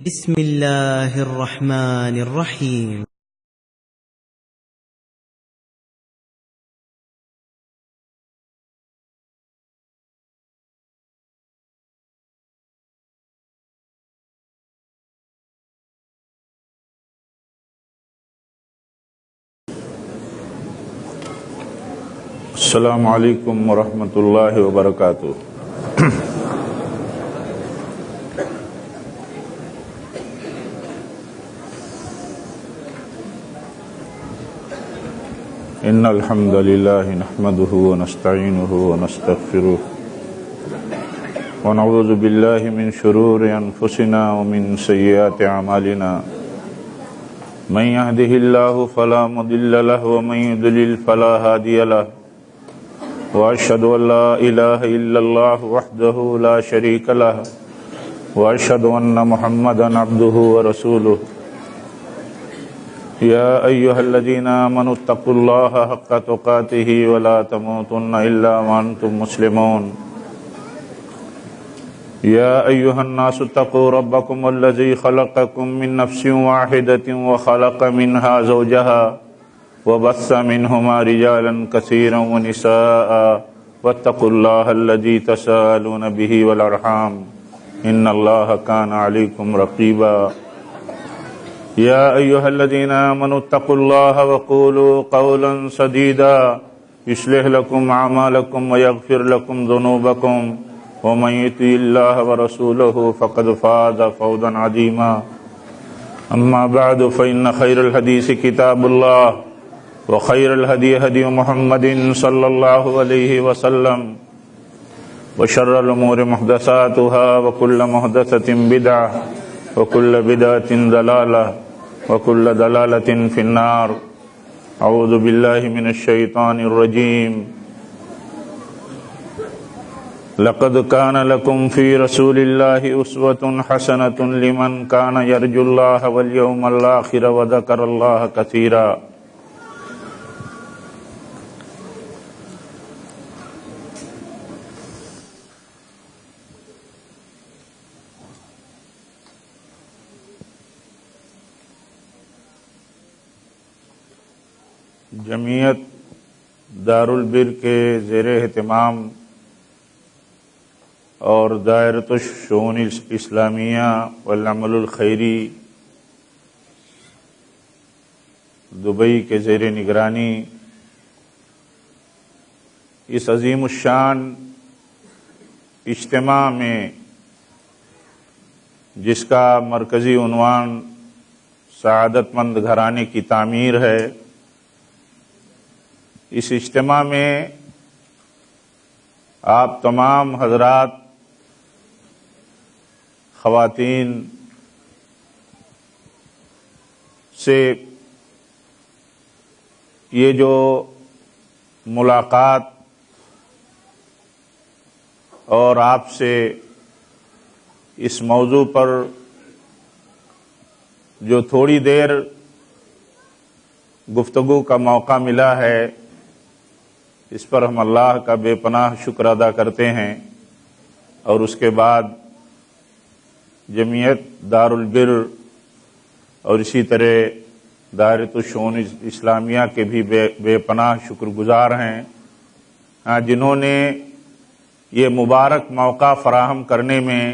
بسم الله الرحمن الرحيم. السلام علیکم ورحمۃ اللہ وبرکاتہ۔ ان الحمد للہ نحمده ونستعینه ونستغفره ونعوذ باللہ من شرور انفسنا ومن سیئات اعمالنا من يهده الله فلا مضل له ومن يضلل فلا هادي له وأشهد أن لا إله إلا الله وحده لا شريك له وأشهد أن محمدا عبده ورسوله يا أيها الذين آمنوا اتقوا الله حق تقاته ولا تموتن إلا وأنتم مسلمون يا أيها الناس اتقوا ربكم الذي خلقكم من نفس واحدة وخلق منها زوجها وبث منهما رجالا كثيرا ونساء واتقوا الله الذي تساءلون به والأرحام إن الله كان عليكم رقيبا يا أيها الذين آمنوا اتقوا الله وقولوا قولا سديدا يصلح لكم أعمالكم ويغفر لكم ذنوبكم ومن يطع الله ورسوله فقد فاز فوزا عظيما أما بعد فإن خير الحديث كتاب الله وخير الهدي هدي محمد صلى الله عليه وسلم وشر الأمور محدثاتها وكل محدثة بدعة وكل بدعة ضلالة وكل ضلالة في النار أعوذ بالله من الشيطان الرجيم لقد كان لكم في رسول الله أسوة حسنة لمن كان يرجو الله واليوم الآخر وذكر الله كثيرا۔ جمعیت دارالبر کے زیر اہتمام اور دائرۃ الشؤون الاسلامیہ والعمل الخیری دبئی کے زیر نگرانی اس عظیم الشان اجتماع میں، جس کا مرکزی عنوان سعادت مند گھرانے کی تعمیر ہے، اس اجتماع میں آپ تمام حضرات، خواتین سے یہ جو ملاقات اور آپ سے اس موضوع پر جو تھوڑی دیر گفتگو کا موقع ملا ہے، اس پر ہم اللہ کا بے پناہ شکر ادا کرتے ہیں، اور اس کے بعد جمعیت دارالبر اور اسی طرح دائرۃ الشؤون اسلامیہ کے بھی بے پناہ شکر گزار ہیں، جنہوں نے یہ مبارک موقع فراہم کرنے میں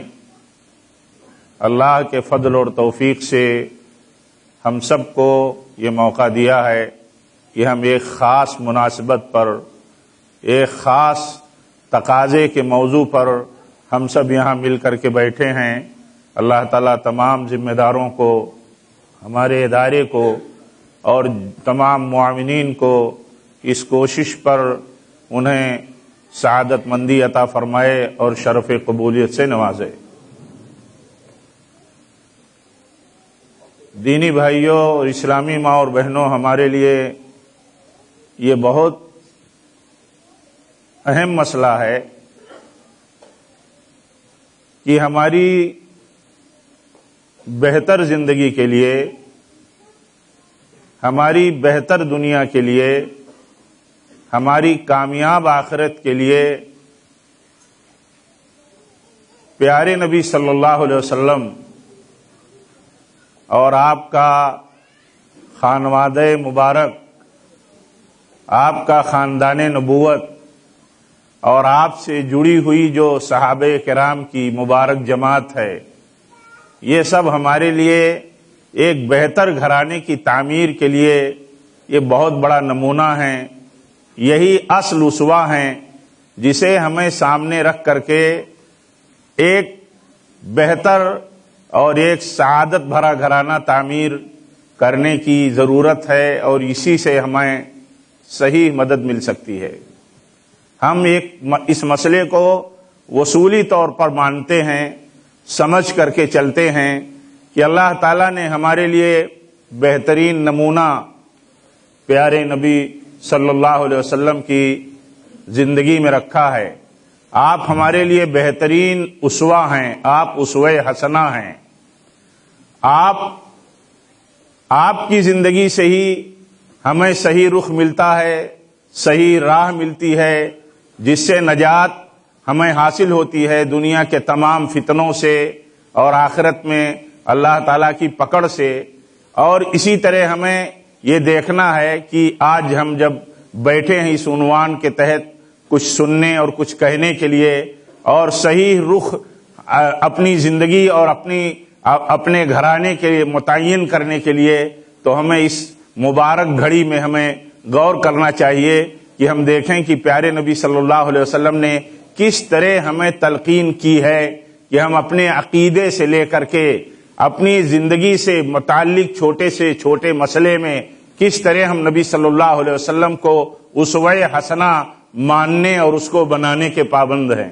اللہ کے فضل اور توفیق سے ہم سب کو یہ موقع دیا ہے کہ ہم ایک خاص مناسبت پر، ایک خاص تقاضے کے موضوع پر ہم سب یہاں مل کر کے بیٹھے ہیں۔ اللہ تعالیٰ تمام ذمہ داروں کو، ہمارے ادارے کو اور تمام معاونین کو اس کوشش پر انہیں سعادت مندی عطا فرمائے اور شرف قبولیت سے نوازے۔ دینی بھائیوں اور اسلامی ماں اور بہنوں، ہمارے لیے یہ بہت اہم مسئلہ ہے کہ ہماری بہتر زندگی کے لیے، ہماری بہتر دنیا کے لیے، ہماری کامیاب آخرت کے لیے پیارے نبی صلی اللہ علیہ وسلم اور آپ کا خانوادہ مبارک، آپ کا خاندان نبوت اور آپ سے جڑی ہوئی جو صحابہ کرام کی مبارک جماعت ہے، یہ سب ہمارے لیے ایک بہتر گھرانے کی تعمیر کے لیے یہ بہت بڑا نمونہ ہیں، یہی اصل اسوہ ہیں جسے ہمیں سامنے رکھ کر کے ایک بہتر اور ایک سعادت بھرا گھرانہ تعمیر کرنے کی ضرورت ہے، اور اسی سے ہمیں صحیح مدد مل سکتی ہے۔ ہم اس مسئلے کو وصولی طور پر مانتے ہیں، سمجھ کر کے چلتے ہیں کہ اللہ تعالیٰ نے ہمارے لیے بہترین نمونہ پیارے نبی صلی اللہ علیہ وسلم کی زندگی میں رکھا ہے۔ آپ ہمارے لیے بہترین اسوہ ہیں، آپ اسوہ حسنہ ہیں۔ آپ کی زندگی سے ہی ہمیں صحیح رخ ملتا ہے، صحیح راہ ملتی ہے، جس سے نجات ہمیں حاصل ہوتی ہے دنیا کے تمام فتنوں سے اور آخرت میں اللہ تعالیٰ کی پکڑ سے۔ اور اسی طرح ہمیں یہ دیکھنا ہے کہ آج ہم جب بیٹھے ہیں اس عنوان کے تحت کچھ سننے اور کچھ کہنے کے لیے اور صحیح رخ اپنی زندگی اور اپنے گھرانے کے لیے متعین کرنے کے لیے، تو ہمیں اس مبارک گھڑی میں ہمیں غور کرنا چاہیے کہ ہم دیکھیں کہ پیارے نبی صلی اللہ علیہ وسلم نے کس طرح ہمیں تلقین کی ہے کہ ہم اپنے عقیدے سے لے کر کے اپنی زندگی سے متعلق چھوٹے سے چھوٹے مسئلے میں کس طرح ہم نبی صلی اللہ علیہ وسلم کو اسوہ حسنہ ماننے اور اس کو بنانے کے پابند ہیں۔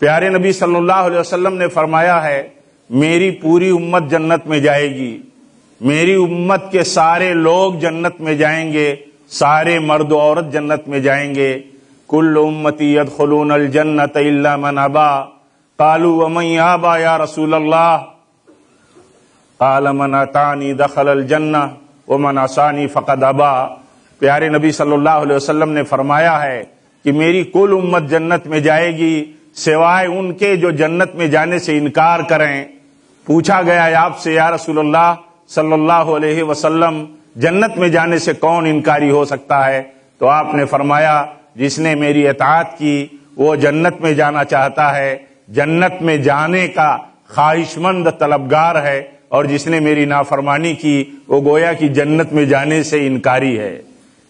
پیارے نبی صلی اللہ علیہ وسلم نے فرمایا ہے، میری پوری امت جنت میں جائے گی، میری امت کے سارے لوگ جنت میں جائیں گے، سارے مرد و عورت جنت میں جائیں گے۔ کل امتی يدخلون الجنت الا من ابا قالوا ومن يابى یا رسول اللہ قال من اتانی دخل الجنہ ومن عصانی فقد ابا۔ پیارے نبی صلی اللہ علیہ وسلم نے فرمایا ہے کہ میری کل امت جنت میں جائے گی سوائے ان کے جو جنت میں جانے سے انکار کریں۔ پوچھا گیا آپ سے، یا رسول اللہ صلی اللہ علیہ وسلم، جنت میں جانے سے کون انکاری ہو سکتا ہے؟ تو آپ نے فرمایا، جس نے میری اطاعت کی وہ جنت میں جانا چاہتا ہے، جنت میں جانے کا خواہش مند طلبگار ہے، اور جس نے میری نافرمانی کی وہ گویا کہ جنت میں جانے سے انکاری ہے،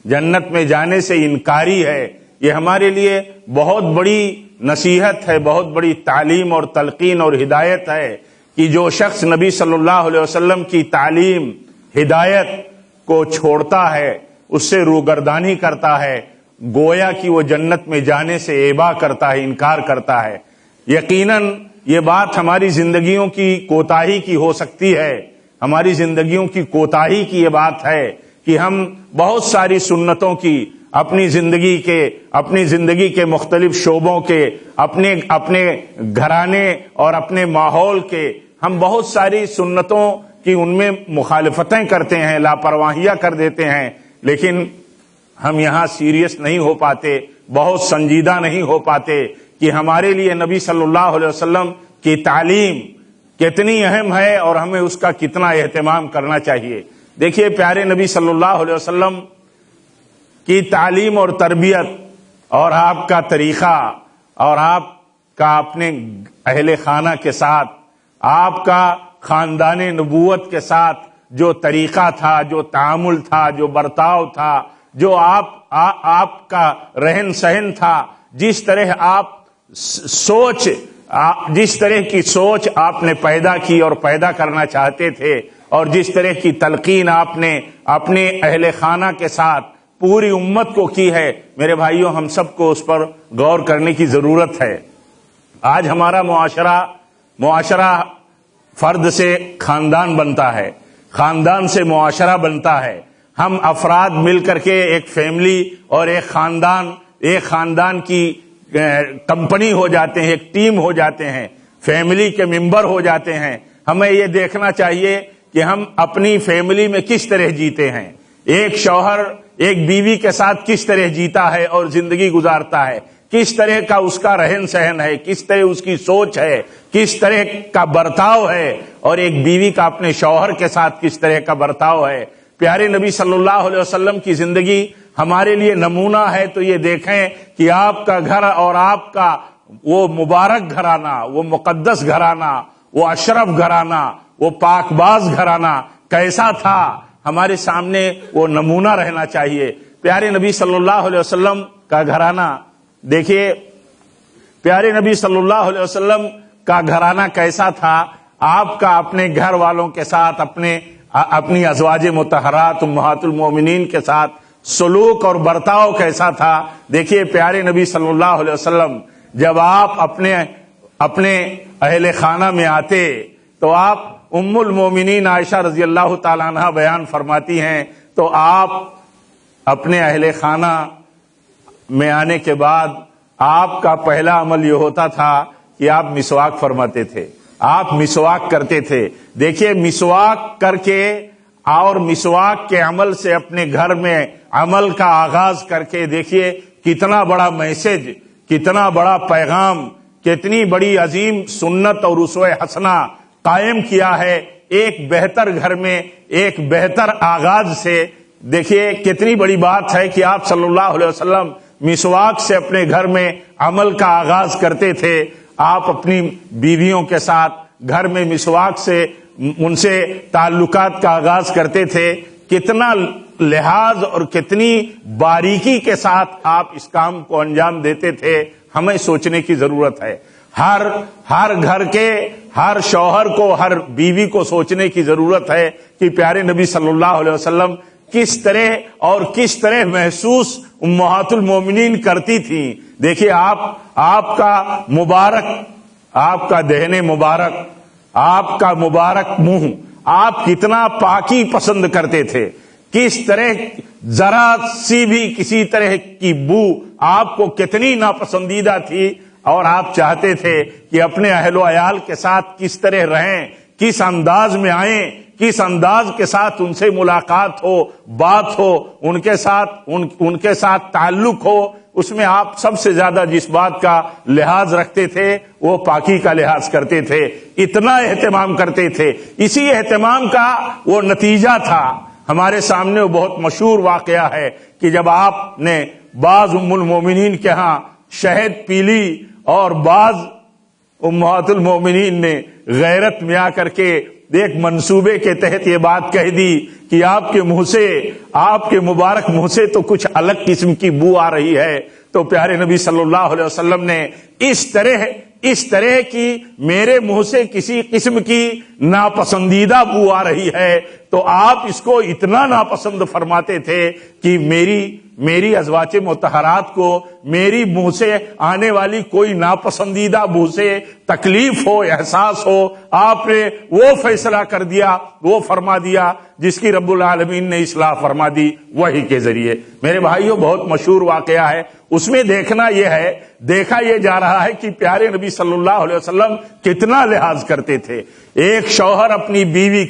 جنت میں جانے سے انکاری ہے۔ یہ ہمارے لیے بہت بڑی نصیحت ہے، بہت بڑی تعلیم اور تلقین اور ہدایت ہے کہ جو شخص نبی صلی اللہ علیہ وسلم کی تعلیم ہدایت کو چھوڑتا ہے، اس سے روگردانی کرتا ہے، گویا کہ وہ جنت میں جانے سے ایبا کرتا ہے، انکار کرتا ہے۔ یقیناً یہ بات ہماری زندگیوں کی کوتاہی کی ہو سکتی ہے، ہماری زندگیوں کی کوتاہی کی یہ بات ہے کہ ہم بہت ساری سنتوں کی اپنی زندگی کے مختلف شعبوں کے، اپنے گھرانے اور اپنے ماحول کے، ہم بہت ساری سنتوں کی ان میں مخالفتیں کرتے ہیں، لاپرواہیاں کر دیتے ہیں، لیکن ہم یہاں سیریس نہیں ہو پاتے، بہت سنجیدہ نہیں ہو پاتے کہ ہمارے لیے نبی صلی اللہ علیہ وسلم کی تعلیم کتنی اہم ہے اور ہمیں اس کا کتنا اہتمام کرنا چاہیے۔ دیکھیے، پیارے نبی صلی اللہ علیہ وسلم کی تعلیم اور تربیت اور آپ کا طریقہ اور آپ کا اپنے اہل خانہ کے ساتھ، آپ کا خاندان نبوت کے ساتھ جو طریقہ تھا، جو تعامل تھا، جو برتاؤ تھا، جو آپ کا رہن سہن تھا، جس طرح جس طرح کی سوچ آپ نے پیدا کی اور پیدا کرنا چاہتے تھے، اور جس طرح کی تلقین آپ نے اپنے اہل خانہ کے ساتھ پوری امت کو کی ہے، میرے بھائیوں، ہم سب کو اس پر غور کرنے کی ضرورت ہے۔ آج ہمارا معاشرہ فرد سے خاندان بنتا ہے، خاندان سے معاشرہ بنتا ہے۔ ہم افراد مل کر کے ایک فیملی اور ایک خاندان کی کمپنی ہو جاتے ہیں، ایک ٹیم ہو جاتے ہیں، فیملی کے ممبر ہو جاتے ہیں۔ ہمیں یہ دیکھنا چاہیے کہ ہم اپنی فیملی میں کس طرح جیتے ہیں، ایک شوہر ایک بیوی کے ساتھ کس طرح جیتا ہے اور زندگی گزارتا ہے، کس طرح کا اس کا رہن سہن ہے، کس طرح اس کی سوچ ہے، کس طرح کا برتاؤ ہے، اور ایک بیوی کا اپنے شوہر کے ساتھ کس طرح کا برتاؤ ہے۔ پیارے نبی صلی اللہ علیہ وسلم کی زندگی ہمارے لیے نمونہ ہے۔ تو یہ دیکھیں کہ آپ کا گھر اور آپ کا وہ مبارک گھرانہ، وہ مقدس گھرانہ، وہ اشرف گھرانہ، وہ پاک باز گھرانہ کیسا تھا، ہمارے سامنے وہ نمونہ رہنا چاہیے۔ پیارے نبی صلی اللہ علیہ وسلم کا گھرانہ دیکھیے، پیارے نبی صلی اللہ علیہ وسلم کا گھرانہ کیسا تھا، آپ کا اپنے گھر والوں کے ساتھ، اپنی ازواج مطہرات امہات المومنین کے ساتھ سلوک اور برتاؤ کیسا تھا۔ دیکھیے پیارے نبی صلی اللہ علیہ وسلم جب آپ اپنے اہل خانہ میں آتے تو آپ ام المومنین عائشہ رضی اللہ تعالیٰ عنہ بیان فرماتی ہیں، تو آپ اپنے اہل خانہ میں آنے کے بعد آپ کا پہلا عمل یہ ہوتا تھا کہ آپ مسواک فرماتے تھے، آپ مسواک کرتے تھے۔ دیکھیے مسواک کر کے اور مسواک کے عمل سے اپنے گھر میں عمل کا آغاز کر کے دیکھیے کتنا بڑا میسج، کتنا بڑا پیغام، کتنی بڑی عظیم سنت اور اسوہ حسنہ قائم کیا ہے ایک بہتر گھر میں ایک بہتر آغاز سے۔ دیکھیے کتنی بڑی بات ہے کہ آپ صلی اللہ علیہ وسلم مسواک سے اپنے گھر میں عمل کا آغاز کرتے تھے۔ آپ اپنی بیویوں کے ساتھ گھر میں مسواک سے ان سے تعلقات کا آغاز کرتے تھے۔ کتنا لحاظ اور کتنی باریکی کے ساتھ آپ اس کام کو انجام دیتے تھے، ہمیں سوچنے کی ضرورت ہے۔ ہر گھر کے ہر شوہر کو، ہر بیوی کو سوچنے کی ضرورت ہے کہ پیارے نبی صلی اللہ علیہ وسلم کس طرح محسوس امہات المومنین کرتی تھیں۔ دیکھیے آپ کا مبارک، آپ کا دہن مبارک، آپ کا مبارک منہ، آپ کتنا پاکی پسند کرتے تھے، کس طرح ذرا سی بھی کسی طرح کی بو آپ کو کتنی ناپسندیدہ تھی، اور آپ چاہتے تھے کہ اپنے اہل و عیال کے ساتھ کس طرح رہیں، کس انداز میں آئیں، کس انداز کے ساتھ ان سے ملاقات ہو، بات ہو، ان کے ساتھ تعلق ہو۔ اس میں آپ سب سے زیادہ جس بات کا لحاظ رکھتے تھے وہ پاکی کا لحاظ کرتے تھے، اتنا اہتمام کرتے تھے۔ اسی اہتمام کا وہ نتیجہ تھا۔ ہمارے سامنے وہ بہت مشہور واقعہ ہے کہ جب آپ نے بعض ام المومنین کے ہاں شہد پی لی اور بعض امہات المومنین نے غیرت میں آ کر کے ایک منصوبے کے تحت یہ بات کہہ دی کہ آپ کے منہ سے، آپ کے مبارک منہ سے تو کچھ الگ قسم کی بو آ رہی ہے، تو پیارے نبی صلی اللہ علیہ وسلم نے اس طرح کی میرے منہ سے کسی قسم کی ناپسندیدہ بو آ رہی ہے تو آپ اس کو اتنا ناپسند فرماتے تھے کہ میری ازواج مطہرات کو میری منہ سے آنے والی کوئی ناپسندیدہ بو سے تکلیف ہو، احساس ہو، آپ نے وہ فیصلہ کر دیا، وہ فرما دیا جس کی رب العالمین نے اصلاح فرما دی وحی کے ذریعے۔ میرے بھائیوں بہت مشہور واقعہ ہے، اس میں دیکھا یہ جا رہا ہے کہ پیارے نبی صلی اللہ علیہ وسلم کتنا لحاظ کرتے تھے۔ ایک شوہر اپنی بیوی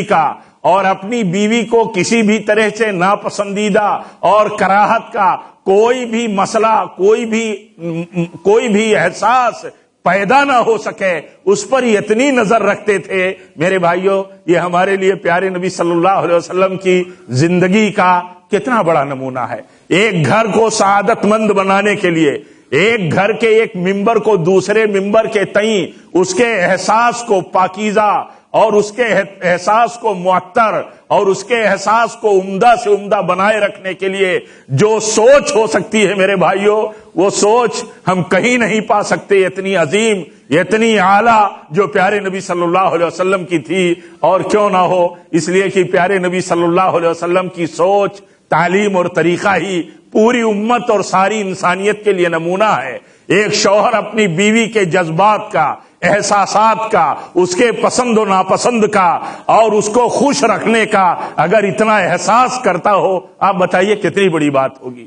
کا اور اپنی بیوی کو کسی بھی طرح سے ناپسندیدہ اور کراہت کا کوئی بھی مسئلہ، کوئی بھی احساس پیدا نہ ہو سکے، اس پر اتنی نظر رکھتے تھے۔ میرے بھائیوں یہ ہمارے لیے پیارے نبی صلی اللہ علیہ وسلم کی زندگی کا کتنا بڑا نمونہ ہے۔ ایک گھر کو سعادت مند بنانے کے لیے، ایک گھر کے ایک ممبر کو دوسرے ممبر کے تئیں اس کے احساس کو پاکیزہ اور اس کے احساس کو معطر اور اس کے احساس کو عمدہ سے عمدہ بنائے رکھنے کے لیے جو سوچ ہو سکتی ہے میرے بھائیوں، وہ سوچ ہم کہیں نہیں پا سکتے، اتنی عظیم، اتنی اعلیٰ جو پیارے نبی صلی اللہ علیہ وسلم کی تھی۔ اور کیوں نہ ہو، اس لیے کہ پیارے نبی صلی اللہ علیہ وسلم کی سوچ، تعلیم اور طریقہ ہی پوری امت اور ساری انسانیت کے لیے نمونہ ہے۔ ایک شوہر اپنی بیوی کے جذبات کا، احساسات کا، اس کے پسند و ناپسند کا اور اس کو خوش رکھنے کا اگر اتنا احساس کرتا ہو، آپ بتائیے کتنی بڑی بات ہوگی۔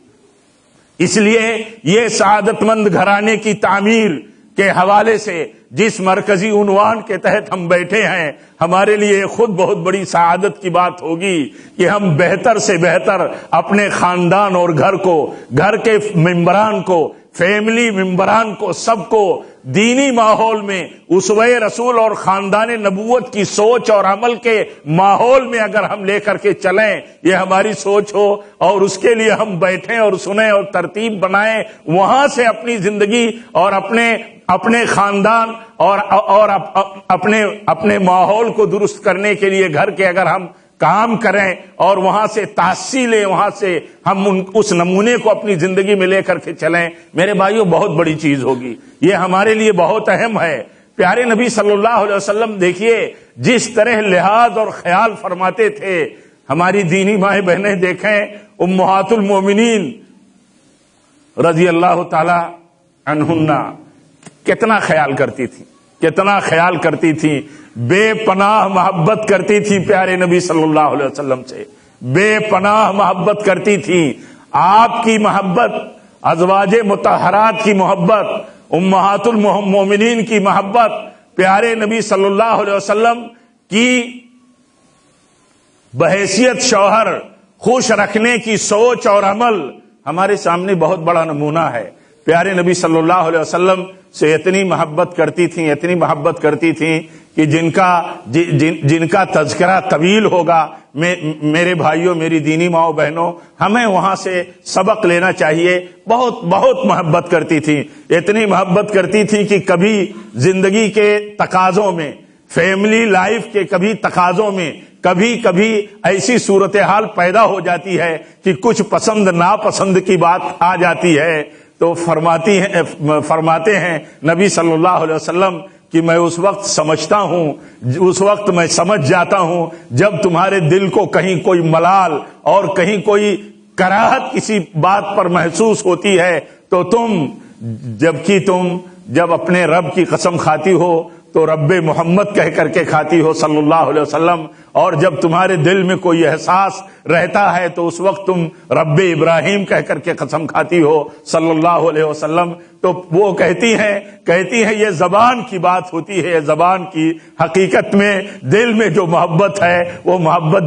اس لیے یہ سعادت مند گھرانے کی تعمیر کے حوالے سے جس مرکزی عنوان کے تحت ہم بیٹھے ہیں، ہمارے لیے خود بہت بڑی سعادت کی بات ہوگی کہ ہم بہتر سے بہتر اپنے خاندان اور گھر کے ممبران کو، فیملی ممبران کو، سب کو دینی ماحول میں اسوہ رسول اور خاندان نبوت کی سوچ اور عمل کے ماحول میں اگر ہم لے کر کے چلیں، یہ ہماری سوچ ہو اور اس کے لیے ہم بیٹھیں اور سنیں اور ترتیب بنائیں، وہاں سے اپنی زندگی اور اپنے خاندان اور اپنے ماحول کو درست کرنے کے لیے گھر کے اگر ہم کام کریں اور وہاں سے تاثیر لیں، وہاں سے ہم اس نمونے کو اپنی زندگی میں لے کر کے چلیں، میرے بھائیوں بہت بڑی چیز ہوگی، یہ ہمارے لیے بہت اہم ہے۔ پیارے نبی صلی اللہ علیہ وسلم دیکھیے جس طرح لحاظ اور خیال فرماتے تھے، ہماری دینی مائیں بہنیں دیکھیں، امہات المومنین رضی اللہ تعالی عنہن کتنا خیال کرتی تھی، بے پناہ محبت کرتی تھی پیارے نبی صلی اللہ علیہ وسلم سے، بے پناہ محبت کرتی تھی۔ آپ کی محبت، ازواج مطہرات کی محبت، امہات المومنین کی محبت، پیارے نبی صلی اللہ علیہ وسلم کی بحیثیت شوہر خوش رکھنے کی سوچ اور عمل ہمارے سامنے بہت بڑا نمونہ ہے۔ پیارے نبی صلی اللہ علیہ وسلم سے اتنی محبت کرتی تھیں کہ جن کا تذکرہ طویل ہوگا، میرے بھائیوں، میری دینی ماؤں بہنوں، ہمیں وہاں سے سبق لینا چاہیے۔ بہت بہت محبت کرتی تھی، اتنی محبت کرتی تھی کہ کبھی زندگی کے تقاضوں میں، فیملی لائف کے کبھی تقاضوں میں کبھی ایسی صورتحال پیدا ہو جاتی ہے کہ کچھ پسند ناپسند کی بات آ جاتی ہے، تو فرماتے ہیں نبی صلی اللہ علیہ وسلم کہ میں اس وقت سمجھ جاتا ہوں جب تمہارے دل کو کہیں کوئی ملال اور کہیں کوئی کراہت کسی بات پر محسوس ہوتی ہے، تو تم جب اپنے رب کی قسم کھاتی ہو تو رب محمد کہہ کر کے کھاتی ہو صلی اللہ علیہ وسلم، اور جب تمہارے دل میں کوئی احساس رہتا ہے تو اس وقت تم رب ابراہیم کہہ کر کے قسم کھاتی ہو صلی اللہ علیہ وسلم۔ تو وہ کہتی ہیں یہ زبان کی بات ہوتی ہے، زبان کی حقیقت میں دل میں جو محبت ہے وہ محبت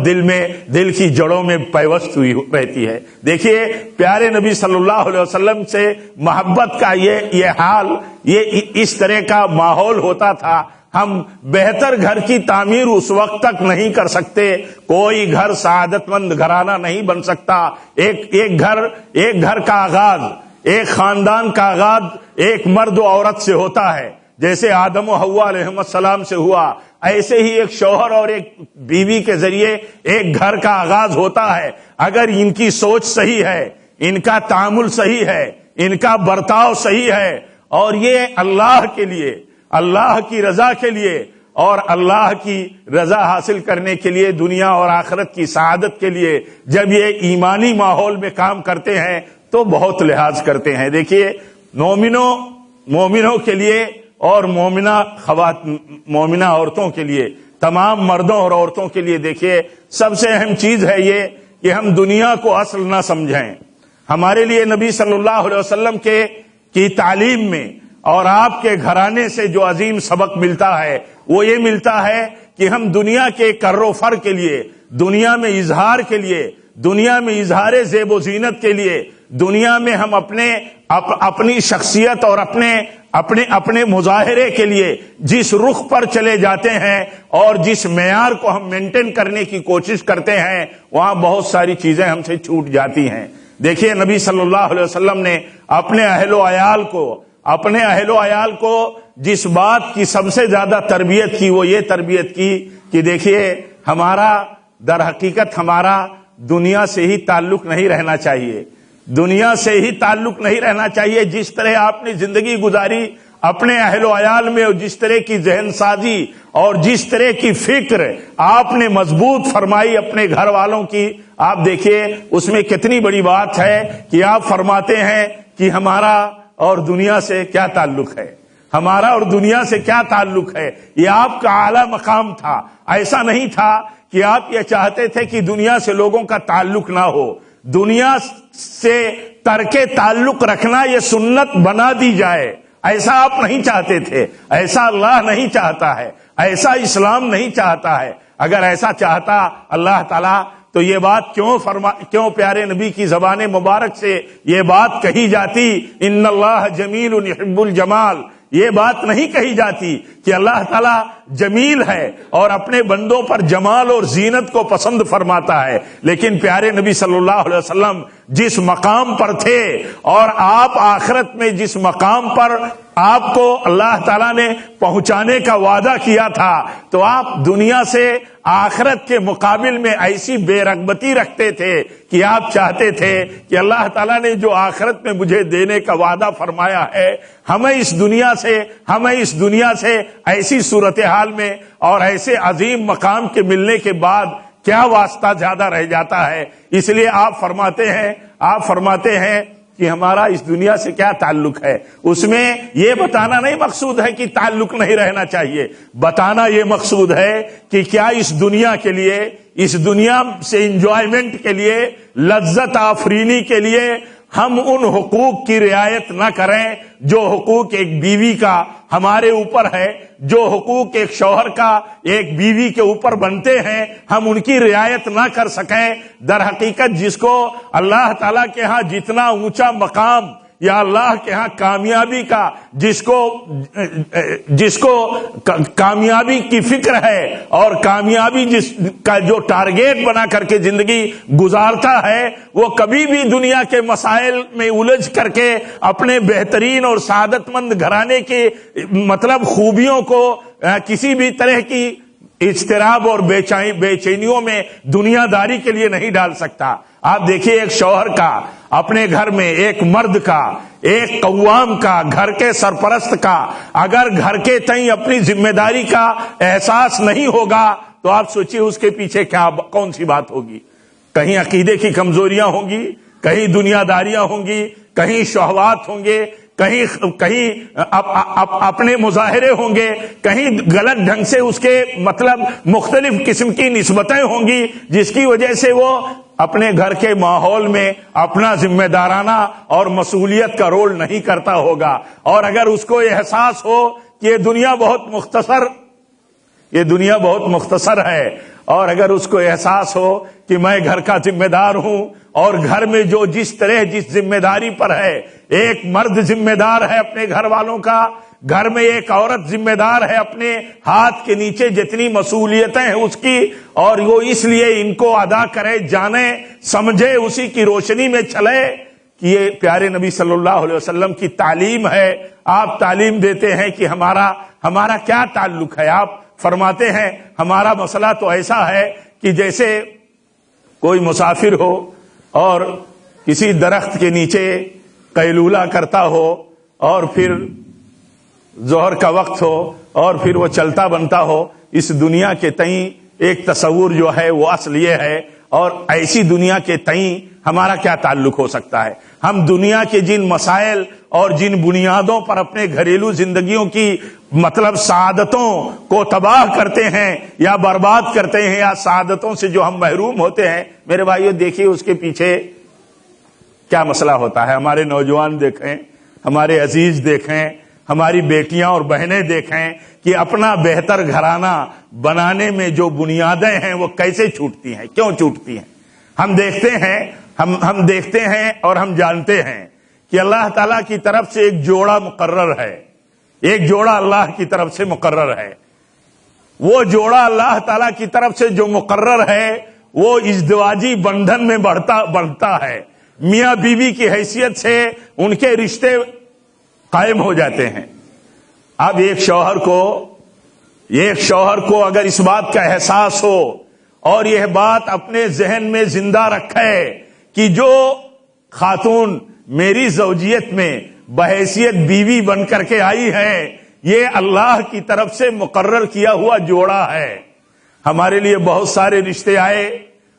دل کی جڑوں میں پیوست ہوئی رہتی ہے۔ دیکھیے پیارے نبی صلی اللہ علیہ وسلم سے محبت کا یہ حال، یہ اس طرح کا ماحول ہوتا تھا۔ ہم بہتر گھر کی تعمیر اس وقت تک نہیں کر سکتے، کوئی گھر سعادت مند گھرانہ نہیں بن سکتا۔ ایک گھر کا آغاز، ایک خاندان کا آغاز ایک مرد و عورت سے ہوتا ہے، جیسے آدم و حوا علیہ السلام سے ہوا، ایسے ہی ایک شوہر اور ایک بیوی کے ذریعے ایک گھر کا آغاز ہوتا ہے۔ اگر ان کی سوچ صحیح ہے، ان کا تعامل صحیح ہے، ان کا برتاؤ صحیح ہے، اور یہ اللہ کے لیے، اللہ کی رضا کے لیے اور اللہ کی رضا حاصل کرنے کے لیے، دنیا اور آخرت کی سعادت کے لیے جب یہ ایمانی ماحول میں کام کرتے ہیں تو بہت لحاظ کرتے ہیں۔ دیکھیے مومنوں کے لیے اور مومنہ عورتوں کے لیے، تمام مردوں اور عورتوں کے لیے دیکھیے سب سے اہم چیز ہے یہ کہ ہم دنیا کو اصل نہ سمجھیں۔ ہمارے لیے نبی صلی اللہ علیہ وسلم کی تعلیم میں اور آپ کے گھرانے سے جو عظیم سبق ملتا ہے وہ یہ ملتا ہے کہ ہم دنیا کے کر و فر کے لیے، دنیا میں اظہار کے لیے، دنیا میں اظہار زیب و زینت کے لیے، دنیا میں ہم اپنی شخصیت اور اپنے مظاہرے کے لیے جس رخ پر چلے جاتے ہیں اور جس معیار کو ہم مینٹین کرنے کی کوشش کرتے ہیں، وہاں بہت ساری چیزیں ہم سے چھوٹ جاتی ہیں۔ دیکھیے نبی صلی اللہ علیہ وسلم نے اپنے اہل و عیال کو جس بات کی سب سے زیادہ تربیت کی وہ یہ تربیت کی کہ دیکھیے در حقیقت ہمارا دنیا سے ہی تعلق نہیں رہنا چاہیے، دنیا سے ہی تعلق نہیں رہنا چاہیے۔ جس طرح آپ نے زندگی گزاری اپنے اہل و عیال میں، اور جس طرح کی ذہن سازی اور جس طرح کی فکر آپ نے مضبوط فرمائی اپنے گھر والوں کی، آپ دیکھیے اس میں کتنی بڑی بات ہے کہ آپ فرماتے ہیں کہ ہمارا اور دنیا سے کیا تعلق ہے، ہمارا اور دنیا سے کیا تعلق ہے۔ یہ آپ کا اعلیٰ مقام تھا۔ ایسا نہیں تھا کہ آپ یہ چاہتے تھے کہ دنیا سے لوگوں کا تعلق نہ ہو، دنیا سے ترک تعلق رکھنا یہ سنت بنا دی جائے۔ ایسا آپ نہیں چاہتے تھے، ایسا اللہ نہیں چاہتا ہے، ایسا اسلام نہیں چاہتا ہے۔ اگر ایسا چاہتا اللہ تعالیٰ تو یہ بات کیوں پیارے نبی کی زبان مبارک سے یہ بات کہی جاتی، ان اللہ جمیل یحب الجمال، یہ بات نہیں کہی جاتی کہ اللہ تعالیٰ جمیل ہے اور اپنے بندوں پر جمال اور زینت کو پسند فرماتا ہے۔ لیکن پیارے نبی صلی اللہ علیہ وسلم جس مقام پر تھے اور آپ آخرت میں جس مقام پر آپ کو اللہ تعالیٰ نے پہنچانے کا وعدہ کیا تھا، تو آپ دنیا سے آخرت کے مقابل میں ایسی بے رغبتی رکھتے تھے کہ آپ چاہتے تھے کہ اللہ تعالیٰ نے جو آخرت میں مجھے دینے کا وعدہ فرمایا ہے، ہمیں اس دنیا سے ایسی صورتحال میں اور ایسے عظیم مقام کے ملنے کے بعد کیا واسطہ زیادہ رہ جاتا ہے۔ اس لیے آپ فرماتے ہیں کہ ہمارا اس دنیا سے کیا تعلق ہے۔ اس میں یہ بتانا نہیں مقصود ہے کہ تعلق نہیں رہنا چاہیے، بتانا یہ مقصود ہے کہ کیا اس دنیا کے لیے، اس دنیا سے انجوائمنٹ کے لیے، لذت آفرینی کے لیے ہم ان حقوق کی رعایت نہ کریں جو حقوق ایک بیوی کا ہمارے اوپر ہے، جو حقوق ایک شوہر کا ایک بیوی کے اوپر بنتے ہیں، ہم ان کی رعایت نہ کر سکیں۔ در حقیقت جس کو اللہ تعالیٰ کے ہاں جتنا اونچا مقام یا اللہ کے ہاں کامیابی کا جس کو کامیابی کی فکر ہے اور کامیابی جس کا جو ٹارگیٹ بنا کر کے زندگی گزارتا ہے، وہ کبھی بھی دنیا کے مسائل میں الجھ کر کے اپنے بہترین اور سعادت مند گھرانے کے مطلب خوبیوں کو کسی بھی طرح کی اضطراب اور بے چینیوں میں دنیا داری کے لیے نہیں ڈال سکتا۔ آپ دیکھیے ایک شوہر کا اپنے گھر میں، ایک مرد کا، ایک قوام کا، گھر کے سرپرست کا اگر گھر کے تئیں اپنی ذمہ داری کا احساس نہیں ہوگا تو آپ سوچیے اس کے پیچھے کون سی بات ہوگی۔ کہیں عقیدے کی کمزوریاں ہوں گی، کہیں دنیا داریاں ہوں گی، کہیں شہوات ہوں گے، کہیں اپنے مظاہرے ہوں گے، کہیں غلط ڈھنگ سے اس کے مطلب مختلف قسم کی نسبتیں ہوں گی، جس کی وجہ سے وہ اپنے گھر کے ماحول میں اپنا ذمہ دارانہ اور مسئولیت کا رول نہیں کرتا ہوگا۔ اور اگر اس کو احساس ہو کہ یہ دنیا بہت مختصر ہے، اور اگر اس کو احساس ہو کہ میں گھر کا ذمہ دار ہوں اور گھر میں جو جس ذمہ داری پر ہے، ایک مرد ذمہ دار ہے اپنے گھر والوں کا، گھر میں ایک عورت ذمہ دار ہے اپنے ہاتھ کے نیچے جتنی مسئولیتیں ہیں اس کی، اور وہ اس لیے ان کو ادا کرے، جانے سمجھے، اسی کی روشنی میں چلے کہ یہ پیارے نبی صلی اللہ علیہ وسلم کی تعلیم ہے۔ آپ تعلیم دیتے ہیں کہ ہمارا کیا تعلق ہے۔ آپ فرماتے ہیں ہمارا مسئلہ تو ایسا ہے کہ جیسے کوئی مسافر ہو اور کسی درخت کے نیچے قیلولہ کرتا ہو اور پھر ظہر کا وقت ہو اور پھر وہ چلتا بنتا ہو، اس دنیا کے تئیں ایک تصور جو ہے وہ اصل یہ ہے، اور ایسی دنیا کے تئیں ہمارا کیا تعلق ہو سکتا ہے۔ ہم دنیا کے جن مسائل اور جن بنیادوں پر اپنے گھریلو زندگیوں کی مطلب سعادتوں کو تباہ کرتے ہیں یا برباد کرتے ہیں، یا سعادتوں سے جو ہم محروم ہوتے ہیں، میرے بھائیو دیکھیے اس کے پیچھے کیا مسئلہ ہوتا ہے۔ ہمارے نوجوان دیکھیں، ہمارے عزیز دیکھیں، ہماری بیٹیاں اور بہنیں دیکھیں کہ اپنا بہتر گھرانہ بنانے میں جو بنیادیں ہیں وہ کیسے چھوٹتی ہیں، کیوں چھوٹتی ہیں۔ ہم دیکھتے ہیں اور ہم جانتے ہیں کہ اللہ تعالیٰ کی طرف سے ایک جوڑا مقرر ہے، ایک جوڑا اللہ کی طرف سے مقرر ہے۔ وہ جوڑا اللہ تعالیٰ کی طرف سے جو مقرر ہے وہ ازدواجی بندھن میں بڑھتا ہے، میاں بیوی کی حیثیت سے ان کے رشتے قائم ہو جاتے ہیں۔ اب ایک شوہر کو اگر اس بات کا احساس ہو اور یہ بات اپنے ذہن میں زندہ رکھے کہ جو خاتون میری زوجیت میں بحیثیت بیوی بن کر کے آئی ہے، یہ اللہ کی طرف سے مقرر کیا ہوا جوڑا ہے۔ ہمارے لیے بہت سارے رشتے آئے،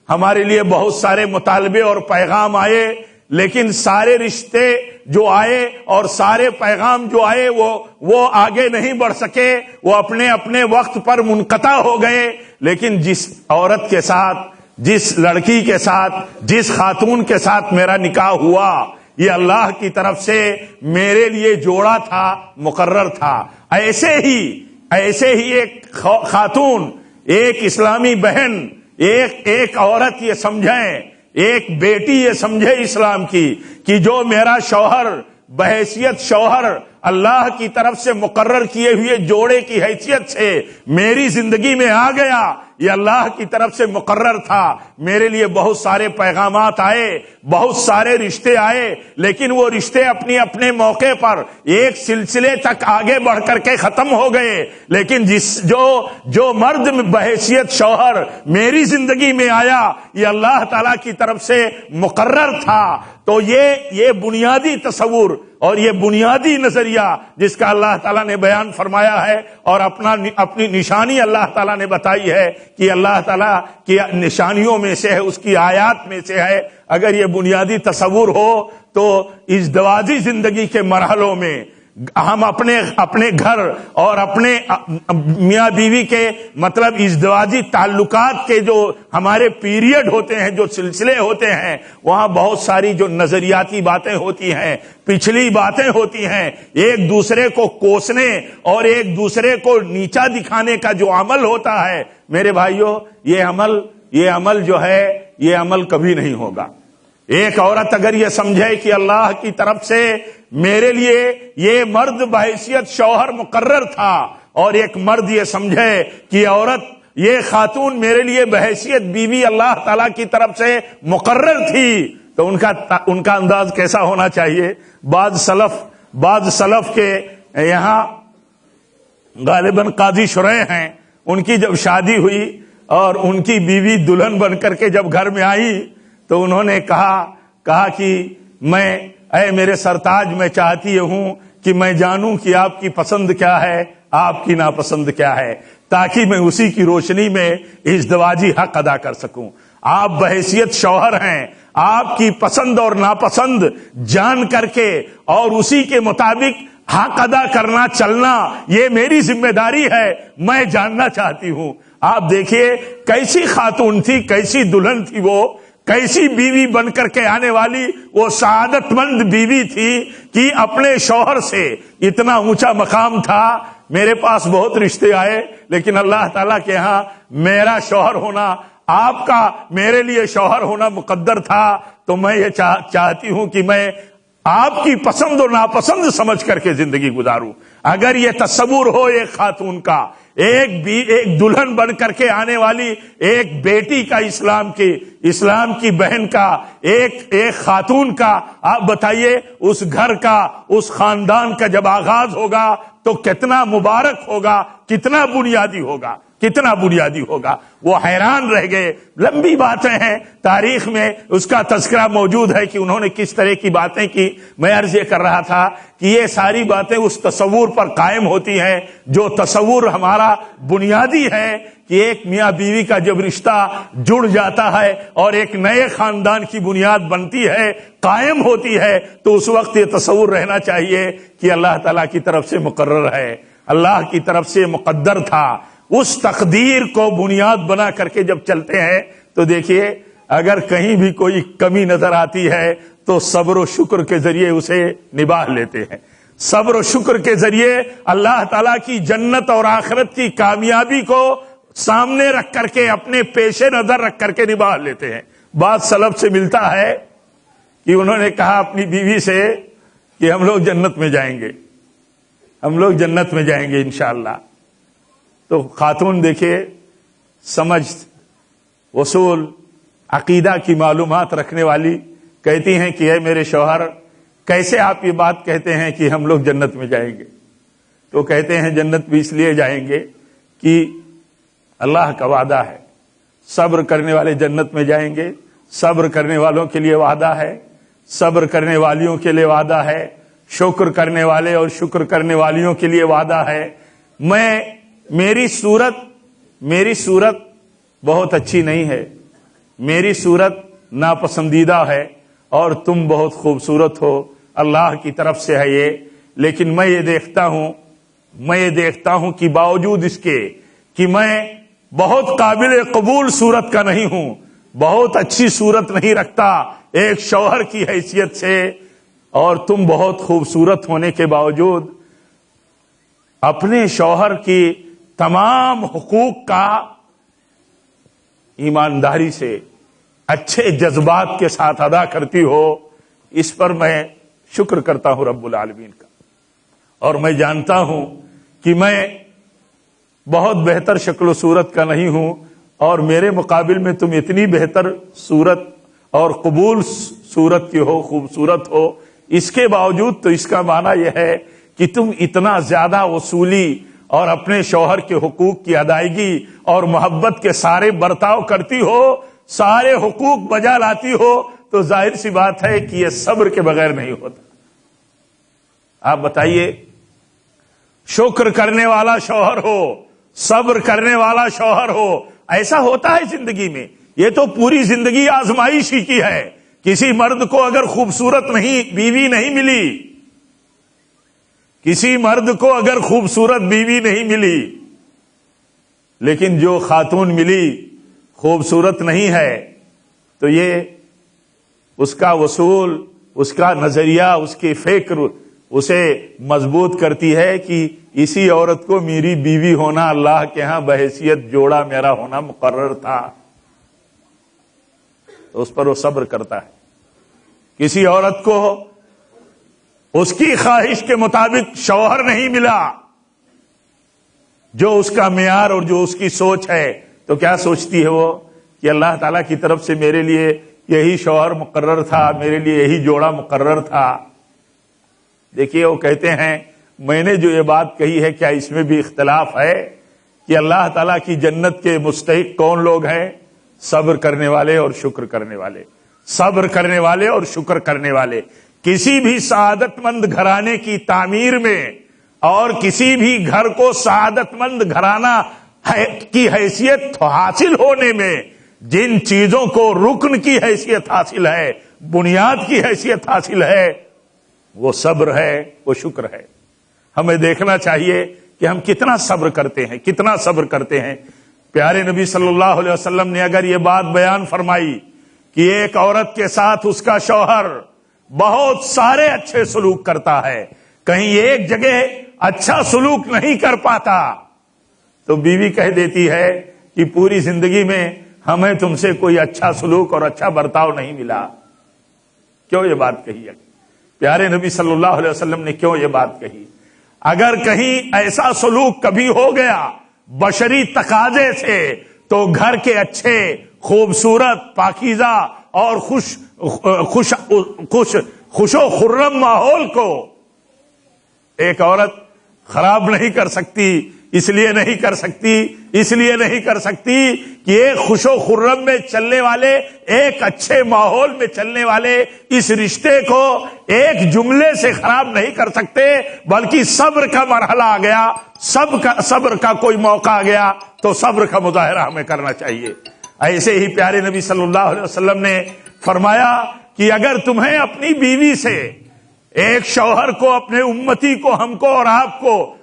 ہمارے لیے بہت سارے مطالبے اور پیغام آئے، لیکن سارے رشتے جو آئے اور سارے پیغام جو آئے وہ آگے نہیں بڑھ سکے، وہ اپنے وقت پر منقطع ہو گئے۔ لیکن جس عورت کے ساتھ، جس لڑکی کے ساتھ، جس خاتون کے ساتھ میرا نکاح ہوا، یہ اللہ کی طرف سے میرے لیے جوڑا تھا، مقرر تھا۔ ایسے ہی ایک خاتون، ایک اسلامی بہن، ایک عورت یہ سمجھیں، ایک بیٹی یہ سمجھے اسلام کی کہ جو میرا شوہر بحیثیت شوہر اللہ کی طرف سے مقرر کیے ہوئے جوڑے کی حیثیت سے میری زندگی میں آ گیا، یہ اللہ کی طرف سے مقرر تھا۔ میرے لیے بہت سارے پیغامات آئے، بہت سارے رشتے آئے، لیکن وہ رشتے اپنے موقع پر ایک سلسلے تک آگے بڑھ کر کے ختم ہو گئے، لیکن جو مرد بحیثیت شوہر میری زندگی میں آیا یہ اللہ تعالی کی طرف سے مقرر تھا۔ تو یہ بنیادی تصور اور یہ بنیادی نظریہ جس کا اللہ تعالیٰ نے بیان فرمایا ہے اور اپنی نشانی اللہ تعالیٰ نے بتائی ہے کہ اللہ تعالیٰ کی نشانیوں میں سے ہے، اس کی آیات میں سے ہے۔ اگر یہ بنیادی تصور ہو تو ازدواجی زندگی کے مرحلوں میں ہم اپنے گھر اور اپنے میاں بیوی کے مطلب ازدواجی تعلقات کے جو ہمارے پیریڈ ہوتے ہیں، جو سلسلے ہوتے ہیں، وہاں بہت ساری جو نظریاتی باتیں ہوتی ہیں، پچھلی باتیں ہوتی ہیں، ایک دوسرے کو کوسنے اور ایک دوسرے کو نیچا دکھانے کا جو عمل ہوتا ہے، میرے بھائیوں یہ عمل جو ہے یہ عمل کبھی نہیں ہوگا۔ ایک عورت اگر یہ سمجھے کہ اللہ کی طرف سے میرے لیے یہ مرد بحیثیت شوہر مقرر تھا، اور ایک مرد یہ سمجھے کہ عورت یہ خاتون میرے لیے بحیثیت بیوی اللہ تعالی کی طرف سے مقرر تھی، تو ان کا انداز کیسا ہونا چاہیے؟ بعض سلف کے یہاں غالباً قاضی شرح ہیں، ان کی جب شادی ہوئی اور ان کی بیوی دلہن بن کر کے جب گھر میں آئی تو انہوں نے کہا کہ اے میرے سرتاج، میں چاہتی ہوں کہ میں جانوں کہ آپ کی پسند کیا ہے، آپ کی ناپسند کیا ہے، تاکہ میں اسی کی روشنی میں ازدواجی حق ادا کر سکوں۔ آپ بحیثیت شوہر ہیں، آپ کی پسند اور ناپسند جان کر کے اور اسی کے مطابق حق ادا کرنا چلنا یہ میری ذمہ داری ہے، میں جاننا چاہتی ہوں۔ آپ دیکھیے کیسی خاتون تھی، کیسی دلہن تھی، وہ کیسی بیوی بن کر کے آنے والی وہ سعادت مند بیوی تھی کہ اپنے شوہر سے اتنا اونچا مقام تھا۔ میرے پاس بہت رشتے آئے، لیکن اللہ تعالیٰ کے ہاں میرا شوہر ہونا، آپ کا میرے لیے شوہر ہونا مقدر تھا، تو میں یہ چاہتی ہوں کہ میں آپ کی پسند اور ناپسند سمجھ کر کے زندگی گزاروں۔ اگر یہ تصور ہو ایک خاتون کا، ایک دلہن بن کر کے آنے والی ایک بیٹی کا، اسلام کی بہن کا، ایک خاتون کا، آپ بتائیے اس گھر کا، اس خاندان کا جب آغاز ہوگا تو کتنا مبارک ہوگا، کتنا بنیادی ہوگا۔ وہ حیران رہ گئے۔ لمبی باتیں ہیں، تاریخ میں اس کا تذکرہ موجود ہے کہ انہوں نے کس طرح کی باتیں کی۔ میں عرض یہ کر رہا تھا کہ یہ ساری باتیں اس تصور پر قائم ہوتی ہیں جو تصور ہمارا بنیادی ہے کہ ایک میاں بیوی کا جب رشتہ جڑ جاتا ہے اور ایک نئے خاندان کی بنیاد بنتی ہے، قائم ہوتی ہے، تو اس وقت یہ تصور رہنا چاہیے کہ اللہ تعالیٰ کی طرف سے مقرر ہے، اللہ کی طرف سے مقدر تھا۔ اس تقدیر کو بنیاد بنا کر کے جب چلتے ہیں تو دیکھیے اگر کہیں بھی کوئی کمی نظر آتی ہے تو صبر و شکر کے ذریعے اسے نباہ لیتے ہیں، صبر و شکر کے ذریعے اللہ تعالیٰ کی جنت اور آخرت کی کامیابی کو سامنے رکھ کر کے، اپنے پیش نظر رکھ کر کے نباہ لیتے ہیں۔ بعض سلف سے ملتا ہے کہ انہوں نے کہا اپنی بیوی سے کہ ہم لوگ جنت میں جائیں گے انشاءاللہ۔ تو خاتون دیکھیے سمجھ، اصول، عقیدہ کی معلومات رکھنے والی کہتی ہیں کہ اے میرے شوہر، کیسے آپ یہ بات کہتے ہیں کہ ہم لوگ جنت میں جائیں گے؟ تو کہتے ہیں جنت بھی اس لیے جائیں گے کہ اللہ کا وعدہ ہے، صبر کرنے والے جنت میں جائیں گے، صبر کرنے والوں کے لیے وعدہ ہے، صبر کرنے والیوں کے لیے وعدہ ہے، شکر کرنے والے اور شکر کرنے والیوں کے لیے وعدہ ہے۔ میری صورت بہت اچھی نہیں ہے، میری صورت ناپسندیدہ ہے، اور تم بہت خوبصورت ہو، اللہ کی طرف سے ہے یہ، لیکن میں یہ دیکھتا ہوں کہ باوجود اس کے کہ میں بہت قابل قبول صورت کا نہیں ہوں، بہت اچھی صورت نہیں رکھتا ایک شوہر کی حیثیت سے، اور تم بہت خوبصورت ہونے کے باوجود اپنے شوہر کی تمام حقوق کا ایمانداری سے اچھے جذبات کے ساتھ ادا کرتی ہو، اس پر میں شکر کرتا ہوں رب العالمین کا. اور میں جانتا ہوں کہ میں بہت بہتر شکل و صورت کا نہیں ہوں، اور میرے مقابل میں تم اتنی بہتر صورت اور قبول صورت کی ہو، خوبصورت ہو. اس کے باوجود تو اس کا معنی یہ ہے کہ تم اتنا زیادہ وصولی اور اپنے شوہر کے حقوق کی ادائیگی اور محبت کے سارے برتاؤ کرتی ہو، سارے حقوق بجا لاتی ہو، تو ظاہر سی بات ہے کہ یہ صبر کے بغیر نہیں ہوتا. آپ بتائیے، شکر کرنے والا شوہر ہو، صبر کرنے والا شوہر ہو، ایسا ہوتا ہے زندگی میں. یہ تو پوری زندگی آزمائش ہی کی ہے. کسی مرد کو اگر خوبصورت بیوی نہیں ملی، کسی مرد کو اگر خوبصورت بیوی نہیں ملی، لیکن جو خاتون ملی خوبصورت نہیں ہے، تو یہ اس کا وصول، اس کا نظریہ، اس کی فکر اسے مضبوط کرتی ہے کہ اسی عورت کو میری بیوی ہونا اللہ کے ہاں بحیثیت جوڑا میرا ہونا مقرر تھا. تو اس پر وہ صبر کرتا ہے. کسی عورت کو اس کی خواہش کے مطابق شوہر نہیں ملا جو اس کا معیار اور جو اس کی سوچ ہے، تو کیا سوچتی ہے وہ کہ اللہ تعالیٰ کی طرف سے میرے لیے یہی شوہر مقرر تھا، میرے لیے یہی جوڑا مقرر تھا. دیکھیے، وہ کہتے ہیں میں نے جو یہ بات کہی ہے، کیا اس میں بھی اختلاف ہے کہ اللہ تعالیٰ کی جنت کے مستحق کون لوگ ہیں؟ صبر کرنے والے اور شکر کرنے والے. صبر کرنے والے اور شکر کرنے والے. کسی بھی سعادت مند گھرانے کی تعمیر میں اور کسی بھی گھر کو سعادت مند گھرانہ کی حیثیت حاصل ہونے میں جن چیزوں کو رکن کی حیثیت حاصل ہے، بنیاد کی حیثیت حاصل ہے، وہ صبر ہے، وہ شکر ہے. ہمیں دیکھنا چاہیے کہ ہم کتنا صبر کرتے ہیں، کتنا صبر کرتے ہیں. پیارے نبی صلی اللہ علیہ وسلم نے اگر یہ بات بیان فرمائی کہ ایک عورت کے ساتھ اس کا شوہر بہت سارے اچھے سلوک کرتا ہے، کہیں ایک جگہ اچھا سلوک نہیں کر پاتا، تو بیوی کہہ دیتی ہے کہ پوری زندگی میں ہمیں تم سے کوئی اچھا سلوک اور اچھا برتاؤ نہیں ملا. کیوں یہ بات کہی ہے؟ پیارے نبی صلی اللہ علیہ وسلم نے کیوں یہ بات کہی؟ اگر کہیں ایسا سلوک کبھی ہو گیا بشری تقاضے سے، تو گھر کے اچھے، خوبصورت، پاکیزہ اور خوش و خرم ماحول کو ایک عورت خراب نہیں کر سکتی. اس لیے نہیں کر سکتی کہ ایک خوش و خرم میں چلنے والے، ایک اچھے ماحول میں چلنے والے اس رشتے کو ایک جملے سے خراب نہیں کر سکتے، بلکہ صبر کا مرحلہ آ گیا، صبر کا کوئی موقع آ گیا تو صبر کا مظاہرہ ہمیں کرنا چاہیے. ایسے ہی پیارے نبی صلی اللہ علیہ وسلم نے فرمایا کہ اگر تمہیں اپنی بیوی سے، ایک شوہر کو، اپنے امتی کو، ہم کو اور آپ کو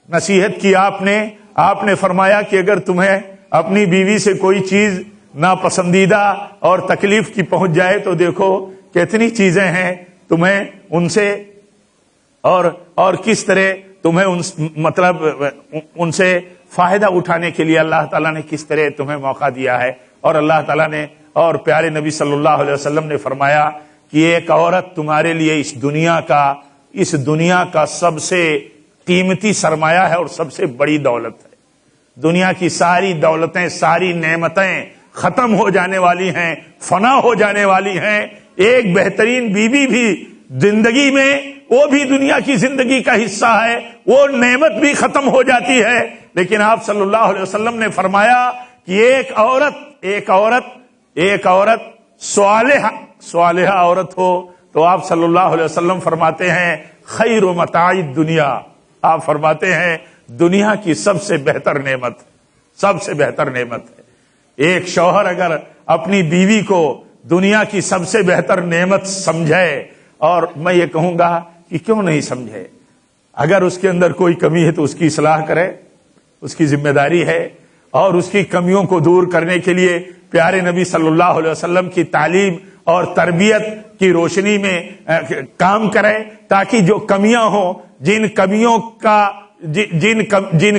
نصیحت کی آپ نے فرمایا کہ اگر تمہیں اپنی بیوی سے کوئی چیز ناپسندیدہ اور تکلیف کی پہنچ جائے تو دیکھو کتنی چیزیں ہیں تمہیں ان سے اور کس طرح تمہیں ان سے فائدہ اٹھانے کے لیے اللہ تعالیٰ نے کس طرح تمہیں موقع دیا ہے. اور اللہ تعالیٰ نے اور پیارے نبی صلی اللہ علیہ وسلم نے فرمایا کہ ایک عورت تمہارے لیے اس دنیا کا سب سے قیمتی سرمایہ ہے اور سب سے بڑی دولت ہے. دنیا کی ساری دولتیں، ساری نعمتیں ختم ہو جانے والی ہیں، فنا ہو جانے والی ہیں. ایک بہترین بیوی بھی زندگی میں، وہ بھی دنیا کی زندگی کا حصہ ہے، وہ نعمت بھی ختم ہو جاتی ہے. لیکن آپ صلی اللہ علیہ وسلم نے فرمایا کہ ایک عورت صالحہ عورت ہو تو آپ صلی اللہ علیہ وسلم فرماتے ہیں خیر متاع الدنیا. آپ فرماتے ہیں دنیا کی سب سے بہتر نعمت ہے. ایک شوہر اگر اپنی بیوی کو دنیا کی سب سے بہتر نعمت سمجھے، اور میں یہ کہوں گا کہ کیوں نہیں سمجھے، اگر اس کے اندر کوئی کمی ہے تو اس کی اصلاح کرے، اس کی ذمہ داری ہے. اور اس کی کمیوں کو دور کرنے کے لیے پیارے نبی صلی اللہ علیہ وسلم کی تعلیم اور تربیت کی روشنی میں کام کریں، تاکہ جو کمیاں ہوں، جن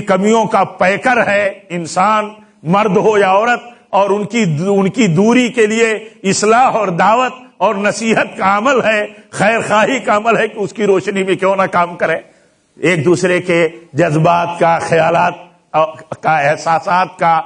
کمیوں کا پیکر ہے انسان، مرد ہو یا عورت، اور ان کی دوری کے لیے اصلاح اور دعوت اور نصیحت کا عمل ہے، خیر خواہی کا عمل ہے، کہ اس کی روشنی میں کیوں نہ کام کریں۔ ایک دوسرے کے جذبات کا، خیالات کا، احساسات کا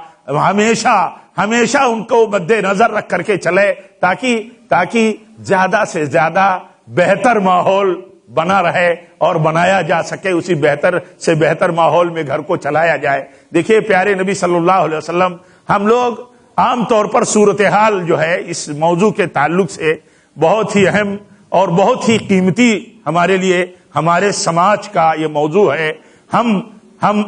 ہمیشہ ان کو مد نظر رکھ کر کے چلے، تاکہ زیادہ سے زیادہ بہتر ماحول بنا رہے اور بنایا جا سکے، اسی بہتر سے بہتر ماحول میں گھر کو چلایا جائے۔ دیکھیے پیارے نبی صلی اللہ علیہ وسلم، ہم لوگ عام طور پر صورتحال جو ہے اس موضوع کے تعلق سے بہت ہی اہم اور بہت ہی قیمتی ہمارے لیے، ہمارے سماج کا یہ موضوع ہے۔ ہم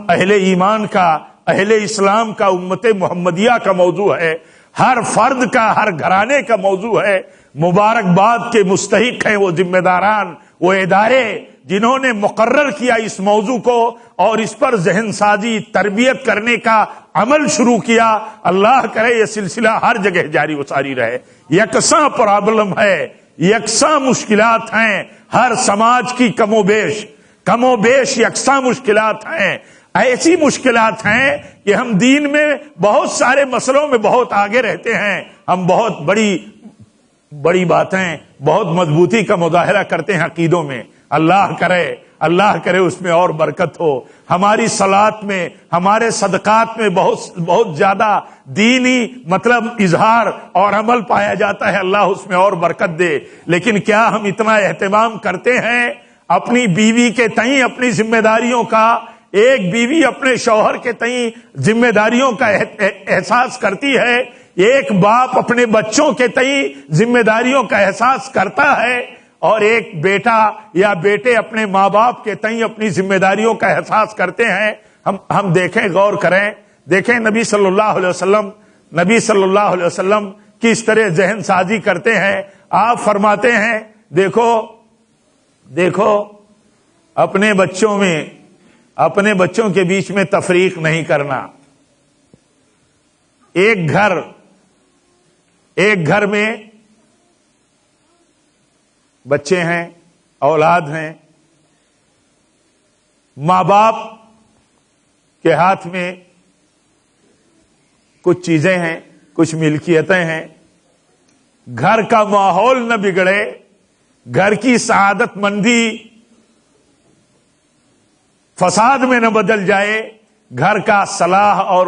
اہل ایمان کا، اہل اسلام کا، امت محمدیہ کا موضوع ہے، ہر فرد کا، ہر گھرانے کا موضوع ہے۔ مبارکباد کے مستحق ہیں وہ ذمہ داران، وہ ادارے جنہوں نے مقرر کیا اس موضوع کو اور اس پر ذہن سازی، تربیت کرنے کا عمل شروع کیا۔ اللہ کرے یہ سلسلہ ہر جگہ جاری و ساری رہے۔ یکساں پرابلم ہے، یکساں مشکلات ہیں، ہر سماج کی کم و بیش یکساں مشکلات ہیں۔ ایسی مشکلات ہیں کہ ہم دین میں بہت سارے مسئلوں میں بہت آگے رہتے ہیں، ہم بہت بڑی باتیں، بہت مضبوطی کا مظاہرہ کرتے ہیں عقیدوں میں۔ اللہ کرے اس میں اور برکت ہو۔ ہماری صلات میں، ہمارے صدقات میں بہت زیادہ دینی اظہار اور عمل پایا جاتا ہے، اللہ اس میں اور برکت دے۔ لیکن کیا ہم اتنا اہتمام کرتے ہیں اپنی بیوی کے تئیں اپنی ذمہ داریوں کا؟ ایک بیوی اپنے شوہر کے تئیں ذمہ داریوں کا احساس کرتی ہے، ایک باپ اپنے بچوں کے تئیں ذمہ داریوں کا احساس کرتا ہے، اور ایک بیٹا یا بیٹے اپنے ماں باپ کے تئیں اپنی ذمہ داریوں کا احساس کرتے ہیں۔ ہم دیکھیں، غور کریں، دیکھیں نبی صلی اللہ علیہ وسلم کس طرح ذہن سازی کرتے ہیں۔ آپ فرماتے ہیں، دیکھو اپنے بچوں کے بیچ میں تفریق نہیں کرنا۔ ایک گھر میں بچے ہیں، اولاد ہیں، ماں باپ کے ہاتھ میں کچھ چیزیں ہیں، کچھ ملکیتیں ہیں۔ گھر کا ماحول نہ بگڑے، گھر کی سعادت مندی فساد میں نہ بدل جائے، گھر کا صلاح اور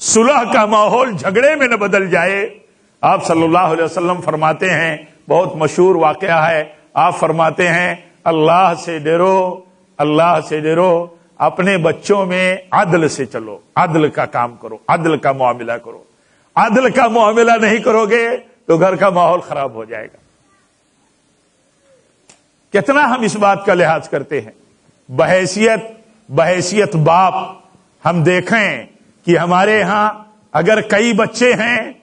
صلح کا ماحول جھگڑے میں نہ بدل جائے۔ آپ صلی اللہ علیہ وسلم فرماتے ہیں، بہت مشہور واقعہ ہے، آپ فرماتے ہیں اللہ سے ڈرو، اپنے بچوں میں عدل سے چلو، عدل کا کام کرو، عدل کا معاملہ کرو۔ عدل کا معاملہ نہیں کرو گے تو گھر کا ماحول خراب ہو جائے گا۔ کتنا ہم اس بات کا لحاظ کرتے ہیں۔ بحیثیت باپ ہم دیکھیں کہ ہمارے ہاں اگر کئی بچے ہیں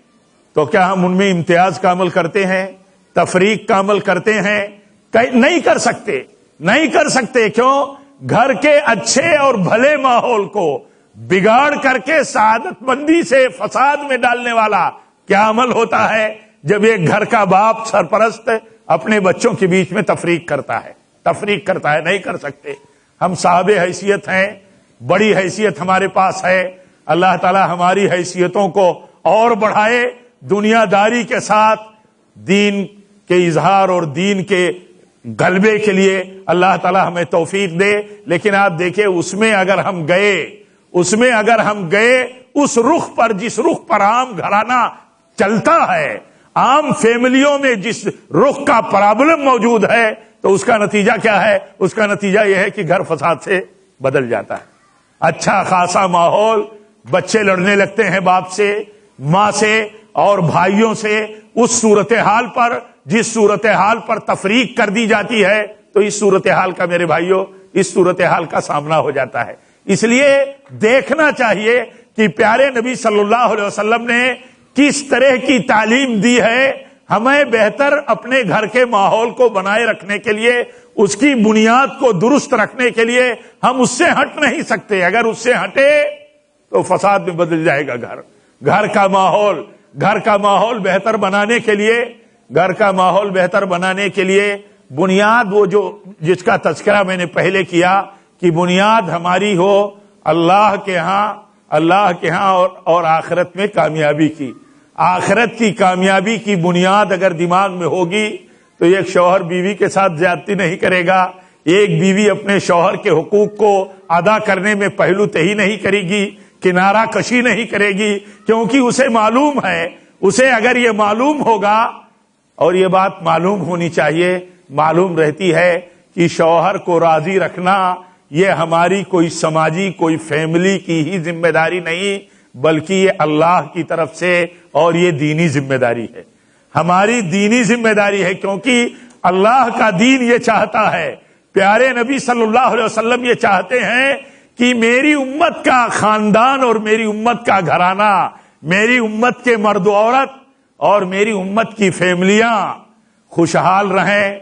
تو کیا ہم ان میں امتیاز کا عمل کرتے ہیں، تفریق کا عمل کرتے ہیں؟ نہیں کر سکتے۔ کیوں؟ گھر کے اچھے اور بھلے ماحول کو بگاڑ کر کے سعادت مندی سے فساد میں ڈالنے والا کیا عمل ہوتا ہے جب ایک گھر کا باپ سرپرست اپنے بچوں کے بیچ میں تفریق کرتا ہے۔ نہیں کر سکتے۔ ہم صاحب حیثیت ہیں، بڑی حیثیت ہمارے پاس ہے۔ اللہ تعالی ہماری حیثیتوں کو اور بڑھائے، دنیا داری کے ساتھ دین کے اظہار اور دین کے غلبے کے لیے اللہ تعالی ہمیں توفیق دے۔ لیکن آپ دیکھیں اس میں اگر ہم گئے اس رخ پر، جس رخ پر عام گھرانہ چلتا ہے، عام فیملیوں میں جس رخ کا پرابلم موجود ہے، تو اس کا نتیجہ کیا ہے؟ اس کا نتیجہ یہ ہے کہ گھر فساد سے بدل جاتا ہے۔ اچھا خاصا ماحول، بچے لڑنے لگتے ہیں باپ سے، ماں سے اور بھائیوں سے۔ اس صورتحال پر، جس صورتحال پر تفریق کر دی جاتی ہے، تو اس صورتحال کا، میرے بھائیوں، اس صورتحال کا سامنا ہو جاتا ہے۔ اس لیے دیکھنا چاہیے کہ پیارے نبی صلی اللہ علیہ وسلم نے کس طرح کی تعلیم دی ہے۔ ہمیں بہتر اپنے گھر کے ماحول کو بنائے رکھنے کے لیے، اس کی بنیاد کو درست رکھنے کے لیے ہم اس سے ہٹ نہیں سکتے۔ اگر اس سے ہٹے تو فساد میں بدل جائے گا گھر کا ماحول۔ گھر کا ماحول بہتر بنانے کے لیے، گھر کا ماحول بہتر بنانے کے لیے بنیاد وہ جو جس کا تذکرہ میں نے پہلے کیا کہ بنیاد ہماری ہو اللہ کے ہاں اور آخرت میں کامیابی کی. آخرت کی کامیابی کی بنیاد اگر دماغ میں ہوگی تو ایک شوہر بیوی کے ساتھ زیادتی نہیں کرے گا، ایک بیوی اپنے شوہر کے حقوق کو ادا کرنے میں پہلو تہی نہیں کرے گی، کنارہ کشی نہیں کرے گی، کیونکہ اسے معلوم ہے، اسے اگر یہ معلوم ہوگا، اور یہ بات معلوم ہونی چاہیے، معلوم رہتی ہے کہ شوہر کو راضی رکھنا یہ ہماری کوئی سماجی کوئی فیملی کی ہی ذمہ داری نہیں، بلکہ یہ اللہ کی طرف سے اور یہ دینی ذمہ داری ہے، ہماری دینی ذمہ داری ہے، کیونکہ اللہ کا دین یہ چاہتا ہے، پیارے نبی صلی اللہ علیہ وسلم یہ چاہتے ہیں کہ میری امت کا خاندان اور میری امت کا گھرانہ، میری امت کے مرد و عورت اور میری امت کی فیملیاں خوشحال رہیں،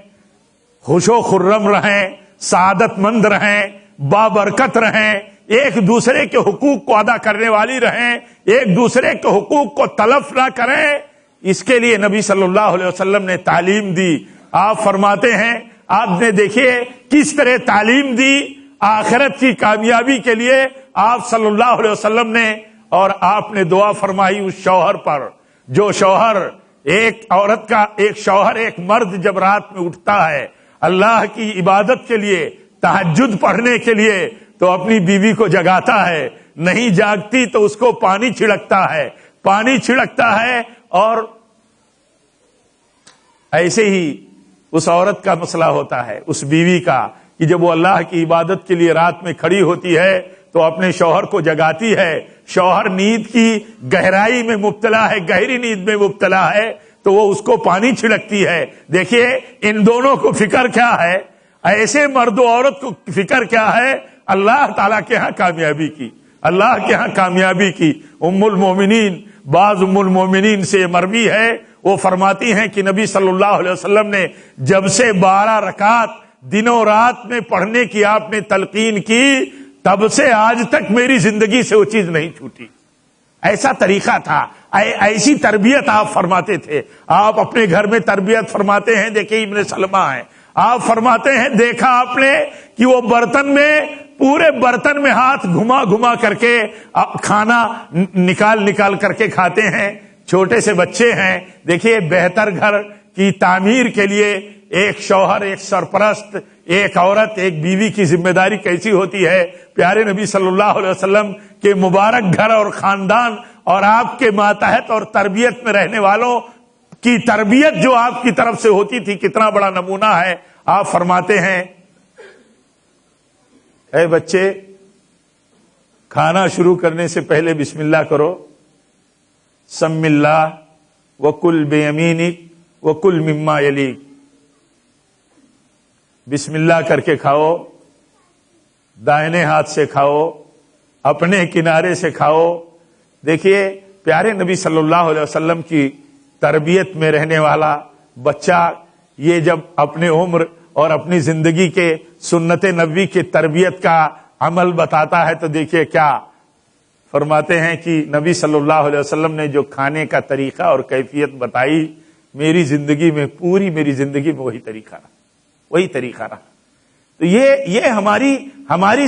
خوش و خرم رہیں، سعادت مند رہیں، بابرکت رہیں، ایک دوسرے کے حقوق کو ادا کرنے والی رہیں، ایک دوسرے کے حقوق کو تلف نہ کریں. اس کے لیے نبی صلی اللہ علیہ وسلم نے تعلیم دی. آپ فرماتے ہیں، آپ نے دیکھیے کس طرح تعلیم دی آخرت کی کامیابی کے لیے آپ صلی اللہ علیہ وسلم نے، اور آپ نے دعا فرمائی اس شوہر پر جو شوہر ایک مرد جب رات میں اٹھتا ہے اللہ کی عبادت کے لیے، تہجد پڑھنے کے لیے، تو اپنی بیوی کو جگاتا ہے، نہیں جاگتی تو اس کو پانی چھڑکتا ہے. اور ایسے ہی اس عورت کا مسئلہ ہوتا ہے، اس بیوی کا، کہ جب وہ اللہ کی عبادت کے لیے رات میں کھڑی ہوتی ہے تو اپنے شوہر کو جگاتی ہے. شوہر نیند کی گہرائی میں مبتلا ہے، گہری نیند میں مبتلا ہے، تو وہ اس کو پانی چھڑکتی ہے. دیکھیے ان دونوں کو فکر کیا ہے، ایسے مرد و عورت کو فکر کیا ہے، اللہ تعالیٰ کے ہاں کامیابی کی، اللہ کے ہاں کامیابی کی. ام المومنین، بعض ام المومنین سے مروی ہے، وہ فرماتی ہیں کہ نبی صلی اللہ علیہ وسلم نے جب سے 12 رکعت دنوں رات میں پڑھنے کی آپ نے تلقین کی، تب سے آج تک میری زندگی سے وہ چیز نہیں چھوٹی. ایسا طریقہ تھا، ایسی تربیت آپ فرماتے تھے. آپ اپنے گھر میں تربیت فرماتے ہیں، دیکھیں ابن سلمہ ہیں، آپ فرماتے ہیں دیکھا آپ نے کہ وہ پورے برتن میں ہاتھ گھما کر کے کھانا نکال کر کے کھاتے ہیں. چھوٹے سے بچے ہیں. دیکھیے بہتر گھر کی تعمیر کے لیے ایک شوہر، ایک سرپرست، ایک عورت، ایک بیوی کی ذمہ داری کیسی ہوتی ہے. پیارے نبی صلی اللہ علیہ وسلم کے مبارک گھر اور خاندان اور آپ کے ماتحت اور تربیت میں رہنے والوں کی تربیت جو آپ کی طرف سے ہوتی تھی کتنا بڑا نمونہ ہے. آپ فرماتے ہیں، اے بچے کھانا شروع کرنے سے پہلے بسم اللہ کرو، سم اللہ وکل بیمینک وکل مما یلیک. بسم اللہ کر کے کھاؤ، دائنے ہاتھ سے کھاؤ، اپنے کنارے سے کھاؤ. دیکھیے پیارے نبی صلی اللہ علیہ وسلم کی تربیت میں رہنے والا بچہ یہ جب اپنے عمر اور اپنی زندگی کے سنت نبوی کی تربیت کا عمل بتاتا ہے تو دیکھیے کیا فرماتے ہیں کہ نبی صلی اللہ علیہ وسلم نے جو کھانے کا طریقہ اور کیفیت بتائی، میری زندگی میں وہی طریقہ رہا. تو یہ ہماری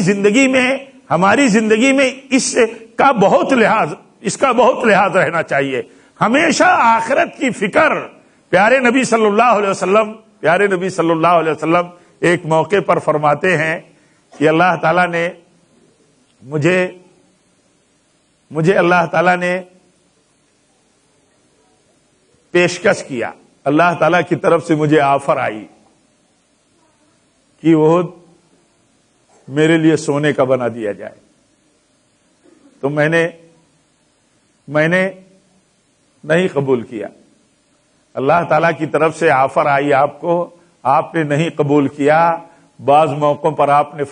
زندگی میں اس کا بہت لحاظ رہنا چاہیے. ہمیشہ آخرت کی فکر. پیارے نبی صلی اللہ علیہ وسلم ایک موقع پر فرماتے ہیں کہ اللہ تعالیٰ نے مجھے اللہ تعالیٰ نے پیشکش کیا، اللہ تعالیٰ کی طرف سے مجھے آفر آئی کہ وہ میرے لیے سونے کا بنا دیا جائے. تو میں نے نہیں قبول کیا. اللہ تعالیٰ کی طرف سے آفر آئی آپ کو، آپ نے نہیں قبول کیا. بعض موقعوں پر آپ نے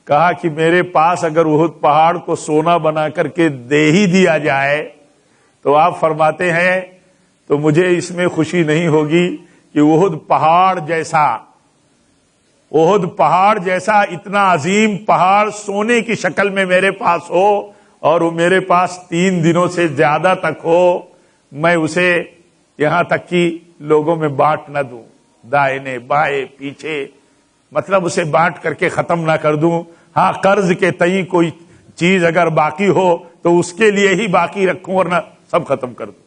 کہا کہ میرے پاس اگر احد پہاڑ کو سونا بنا کر کے دے ہی دیا جائے تو آپ فرماتے ہیں تو مجھے اس میں خوشی نہیں ہوگی کہ احد پہاڑ جیسا اتنا عظیم پہاڑ سونے کی شکل میں میرے پاس ہو اور وہ میرے پاس 3 دنوں سے زیادہ تک ہو. میں اسے یہاں تک کہ لوگوں میں بانٹ نہ دوں، دائنے بائیں پیچھے، مطلب اسے بانٹ کر کے ختم نہ کر دوں. ہاں قرض کے تئیں کوئی چیز اگر باقی ہو تو اس کے لیے ہی باقی رکھوں اور نہ سب ختم کر دوں.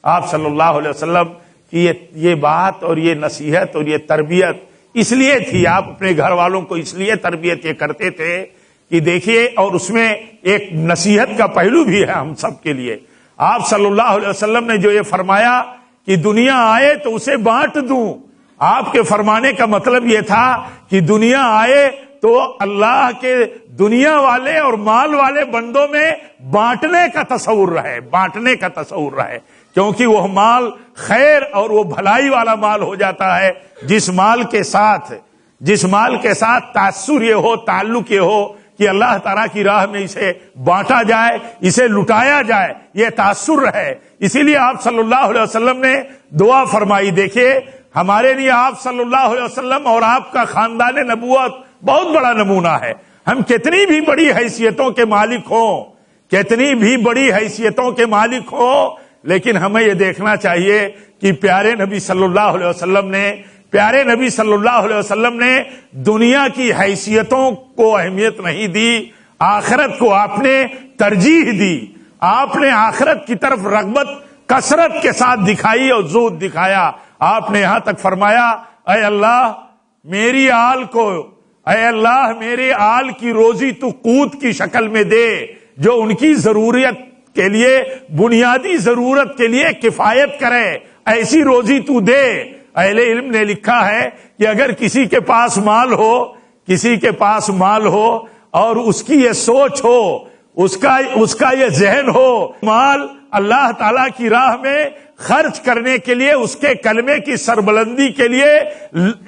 آپ صلی اللہ علیہ وسلم کی یہ بات اور یہ نصیحت اور یہ تربیت اس لیے تھی، آپ اپنے گھر والوں کو اس لیے تربیت یہ کرتے تھے کہ دیکھیے، اور اس میں ایک نصیحت کا پہلو بھی ہے ہم سب کے لیے. آپ صلی اللہ علیہ وسلم نے جو یہ فرمایا کہ دنیا آئے تو اسے بانٹ دوں، آپ کے فرمانے کا مطلب یہ تھا کہ دنیا آئے تو اللہ کے دنیا والے اور مال والے بندوں میں بانٹنے کا تصور رہے، بانٹنے کا تصور رہے، کیونکہ وہ مال خیر اور وہ بھلائی والا مال ہو جاتا ہے جس مال کے ساتھ تاثر یہ ہو، تعلق یہ ہو کہ اللہ تعالیٰ کی راہ میں اسے بانٹا جائے، اسے لٹایا جائے، یہ تاثر رہے. اسی لیے آپ صلی اللہ علیہ وسلم نے دعا فرمائی. دیکھیے ہمارے لیے آپ صلی اللہ علیہ وسلم اور آپ کا خاندان نبوت بہت بڑا نمونہ ہے. ہم کتنی بھی بڑی حیثیتوں کے مالک ہوں، کتنی بھی بڑی حیثیتوں کے مالک ہوں، لیکن ہمیں یہ دیکھنا چاہیے کہ پیارے نبی صلی اللہ علیہ وسلم نے دنیا کی حیثیتوں کو اہمیت نہیں دی، آخرت کو آپ نے ترجیح دی. آپ نے آخرت کی طرف رغبت کثرت کے ساتھ دکھائی اور زود دکھایا. آپ نے یہاں تک فرمایا، اے اللہ میری آل کو، اے اللہ میرے آل کی روزی تو قوت کی شکل میں دے، جو ان کی ضرورت کے لیے، بنیادی ضرورت کے لیے کفایت کرے، ایسی روزی تو دے. اہل علم نے لکھا ہے کہ اگر کسی کے پاس مال ہو اور اس کی یہ سوچ ہو، اس کا یہ ذہن ہو، مال اللہ تعالی کی راہ میں خرچ کرنے کے لیے، اس کے کلمے کی سربلندی کے لیے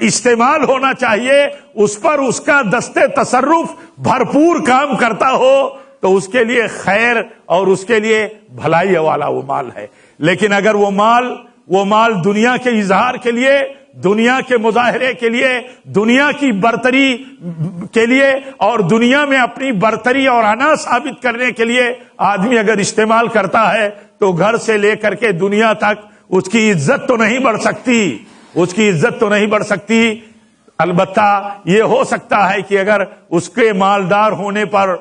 استعمال ہونا چاہیے، اس پر اس کا دست تصرف بھرپور کام کرتا ہو، تو اس کے لیے خیر اور اس کے لیے بھلائی والا وہ مال ہے. لیکن اگر وہ مال دنیا کے اظہار کے لیے، دنیا کے مظاہرے کے لیے، دنیا کی برتری کے لیے اور دنیا میں اپنی برتری اور انا ثابت کرنے کے لیے آدمی اگر استعمال کرتا ہے تو گھر سے لے کر کے دنیا تک اس کی عزت تو نہیں بڑھ سکتی. البتہ یہ ہو سکتا ہے کہ اگر اس کے مالدار ہونے پر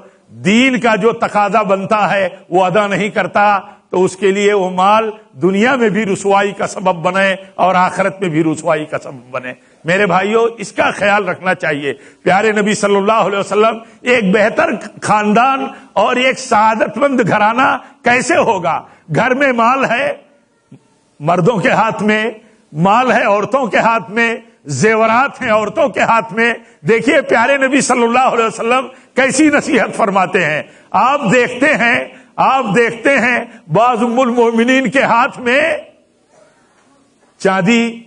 دین کا جو تقاضا بنتا ہے وہ ادا نہیں کرتا تو اس کے لیے وہ مال دنیا میں بھی رسوائی کا سبب بنے اور آخرت میں بھی رسوائی کا سبب بنے. میرے بھائیوں، اس کا خیال رکھنا چاہیے. پیارے نبی صلی اللہ علیہ وسلم ایک بہتر خاندان اور ایک سعادت مند گھرانہ کیسے ہوگا؟ گھر میں مال ہے، مردوں کے ہاتھ میں مال ہے، عورتوں کے ہاتھ میں زیورات ہیں، عورتوں کے ہاتھ میں. دیکھیے پیارے نبی صلی اللہ علیہ وسلم کیسی نصیحت فرماتے ہیں. آپ دیکھتے ہیں بعض ام المومنین کے ہاتھ میں چاندی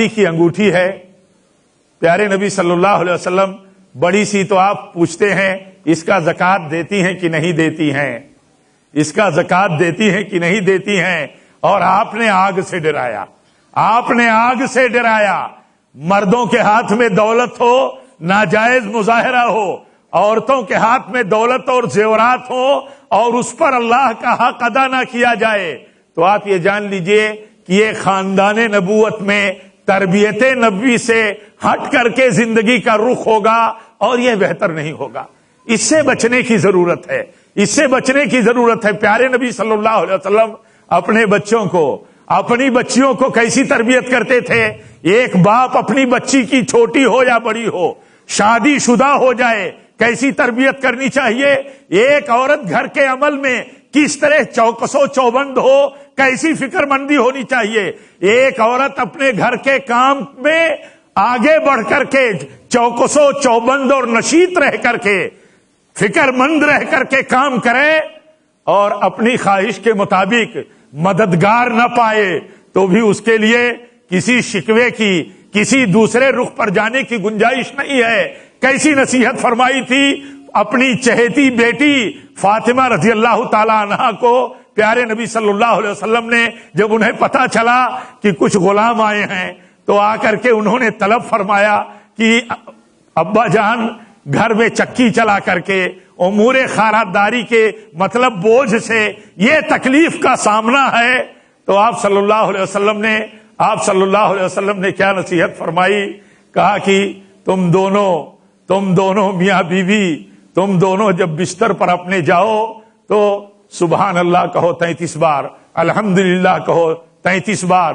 کی انگوٹھی ہے. پیارے نبی صلی اللہ علیہ وسلم بڑی سی تو آپ پوچھتے ہیں اس کا زکوٰۃ دیتی ہیں کہ نہیں دیتی ہیں، اس کا زکوٰۃ دیتی ہیں کہ نہیں دیتی ہیں. اور آپ نے آگ سے ڈرایا. مردوں کے ہاتھ میں دولت ہو، ناجائز مظاہرہ ہو، عورتوں کے ہاتھ میں دولت اور زیورات ہو اور اس پر اللہ کا حق ادا نہ کیا جائے تو آپ یہ جان لیجئے کہ یہ خاندان نبوت میں تربیت نبوی سے ہٹ کر کے زندگی کا رخ ہوگا اور یہ بہتر نہیں ہوگا. اس سے بچنے کی ضرورت ہے. پیارے نبی صلی اللہ علیہ وسلم اپنی بچیوں کو کیسی تربیت کرتے تھے؟ ایک باپ اپنی بچی کی چھوٹی ہو یا بڑی ہو، شادی شدہ ہو جائے، کیسی تربیت کرنی چاہیے؟ ایک عورت گھر کے عمل میں کس طرح چوکس و چوبند ہو، کیسی فکر مندی ہونی چاہیے؟ ایک عورت اپنے گھر کے کام میں آگے بڑھ کر کے چوکس و چوبند اور نشیط رہ کر کے، فکر مند رہ کر کے کام کرے اور اپنی خواہش کے مطابق مددگار نہ پائے تو بھی اس کے لیے کسی شکوے کی، کسی دوسرے رخ پر جانے کی گنجائش نہیں ہے. کیسی نصیحت فرمائی تھی اپنی چہیتی بیٹی فاطمہ رضی اللہ تعالی عنہا کو. پیارے نبی صلی اللہ علیہ وسلم نے جب انہیں پتا چلا کہ کچھ غلام آئے ہیں تو آ کر کے انہوں نے طلب فرمایا کہ ابا جان گھر میں چکی چلا کر کے امور خانہ-داری کے مطلب بوجھ سے یہ تکلیف کا سامنا ہے، تو آپ صلی اللہ علیہ وسلم نے کیا نصیحت فرمائی؟ کہا کہ تم دونوں میاں بیوی تم دونوں جب بستر پر اپنے جاؤ تو سبحان اللہ کہو 33 بار، الحمدللہ کہو 33 بار،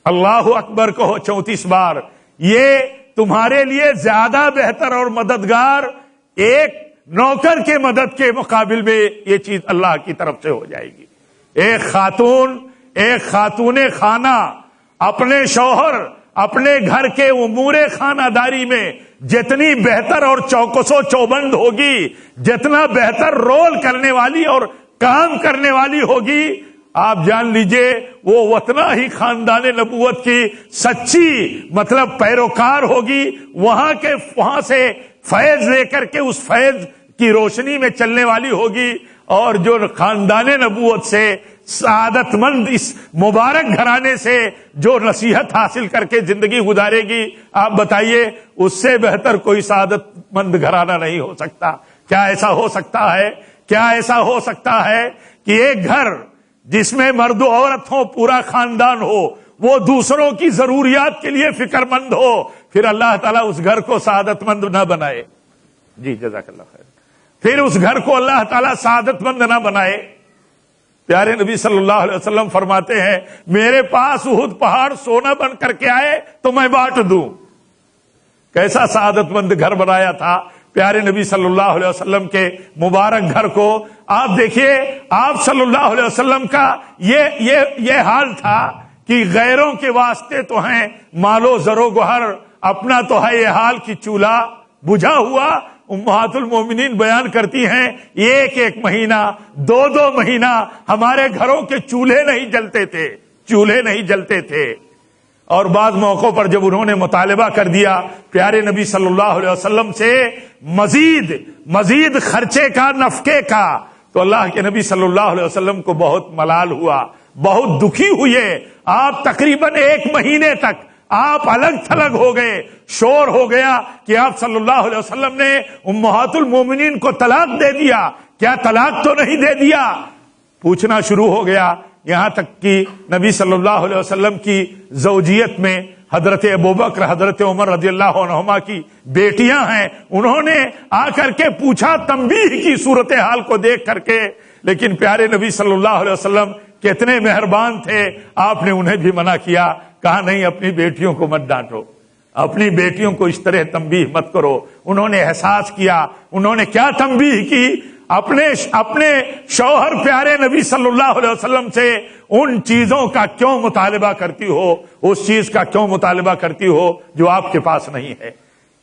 اللہ اکبر کہو 34 بار۔ یہ تمہارے لیے زیادہ بہتر اور مددگار ایک نوکر کے مدد کے مقابل میں یہ چیز اللہ کی طرف سے ہو جائے گی۔ ایک خاتون خانہ اپنے شوہر اپنے گھر کے امور خانہ داری میں جتنی بہتر اور چوکس و چوبند ہوگی، جتنا بہتر رول کرنے والی اور کام کرنے والی ہوگی، آپ جان لیجئے وہ اتنا ہی خاندان نبوت کی سچی مطلب پیروکار ہوگی، وہاں سے فیض لے کر کے اس فیض کی روشنی میں چلنے والی ہوگی، اور جو خاندان نبوت سے سعادت مند اس مبارک گھرانے سے جو نصیحت حاصل کر کے زندگی گزارے گی، آپ بتائیے اس سے بہتر کوئی سعادت مند گھرانہ نہیں ہو سکتا۔ کیا ایسا ہو سکتا ہے کہ ایک گھر جس میں مرد و عورت ہو، پورا خاندان ہو، وہ دوسروں کی ضروریات کے لیے فکر مند ہو، پھر اللہ تعالیٰ اس گھر کو سعادت مند نہ بنائے؟ جی جزاک اللہ خیر۔ پھر اس گھر کو اللہ تعالیٰ سعادت مند نہ بنائے؟ پیارے نبی صلی اللہ علیہ وسلم فرماتے ہیں میرے پاس احد پہاڑ سونا بن کر کے آئے تو میں بانٹ دوں۔ کیسا سعادت مند گھر بنایا تھا پیارے نبی صلی اللہ علیہ وسلم کے مبارک گھر کو۔ آپ دیکھیے آپ صلی اللہ علیہ وسلم کا یہ حال تھا کہ غیروں کے واسطے تو ہیں مال و زر و گوہر، اپنا تو ہے یہ حال کہ چولہا بجھا ہوا۔ امہات المومنین بیان کرتی ہیں ایک مہینہ 2 مہینہ ہمارے گھروں کے چولہے نہیں جلتے تھے۔ اور بعض موقعوں پر جب انہوں نے مطالبہ کر دیا پیارے نبی صلی اللہ علیہ وسلم سے مزید خرچے کا، نفقے کا، تو اللہ کے نبی صلی اللہ علیہ وسلم کو بہت ملال ہوا، بہت دکھی ہوئے۔ آپ تقریباً 1 مہینے تک آپ الگ تھلگ ہو گئے، شور ہو گیا کہ آپ صلی اللہ علیہ وسلم نے امہات المومنین کو طلاق دے دیا، کیا طلاق تو نہیں دے دیا؟ پوچھنا شروع ہو گیا، یہاں تک کہ نبی صلی اللہ علیہ وسلم کی زوجیت میں حضرت ابوبکر، حضرت عمر رضی اللہ عنہما کی بیٹیاں ہیں، انہوں نے آ کر کے پوچھا تنبیہ کی صورتحال کو دیکھ کر کے، لیکن پیارے نبی صلی اللہ علیہ وسلم کتنے مہربان تھے، آپ نے انہیں بھی منع کیا، کہا نہیں اپنی بیٹیوں کو مت ڈانٹو، اپنی بیٹیوں کو اس طرح تنبیہ مت کرو۔ انہوں نے احساس کیا، انہوں نے کیا تنبیہ کی؟ اپنے شوہر پیارے نبی صلی اللہ علیہ وسلم سے ان چیزوں کا کیوں مطالبہ کرتی ہو، اس چیز کا کیوں مطالبہ کرتی ہو جو آپ کے پاس نہیں ہے؟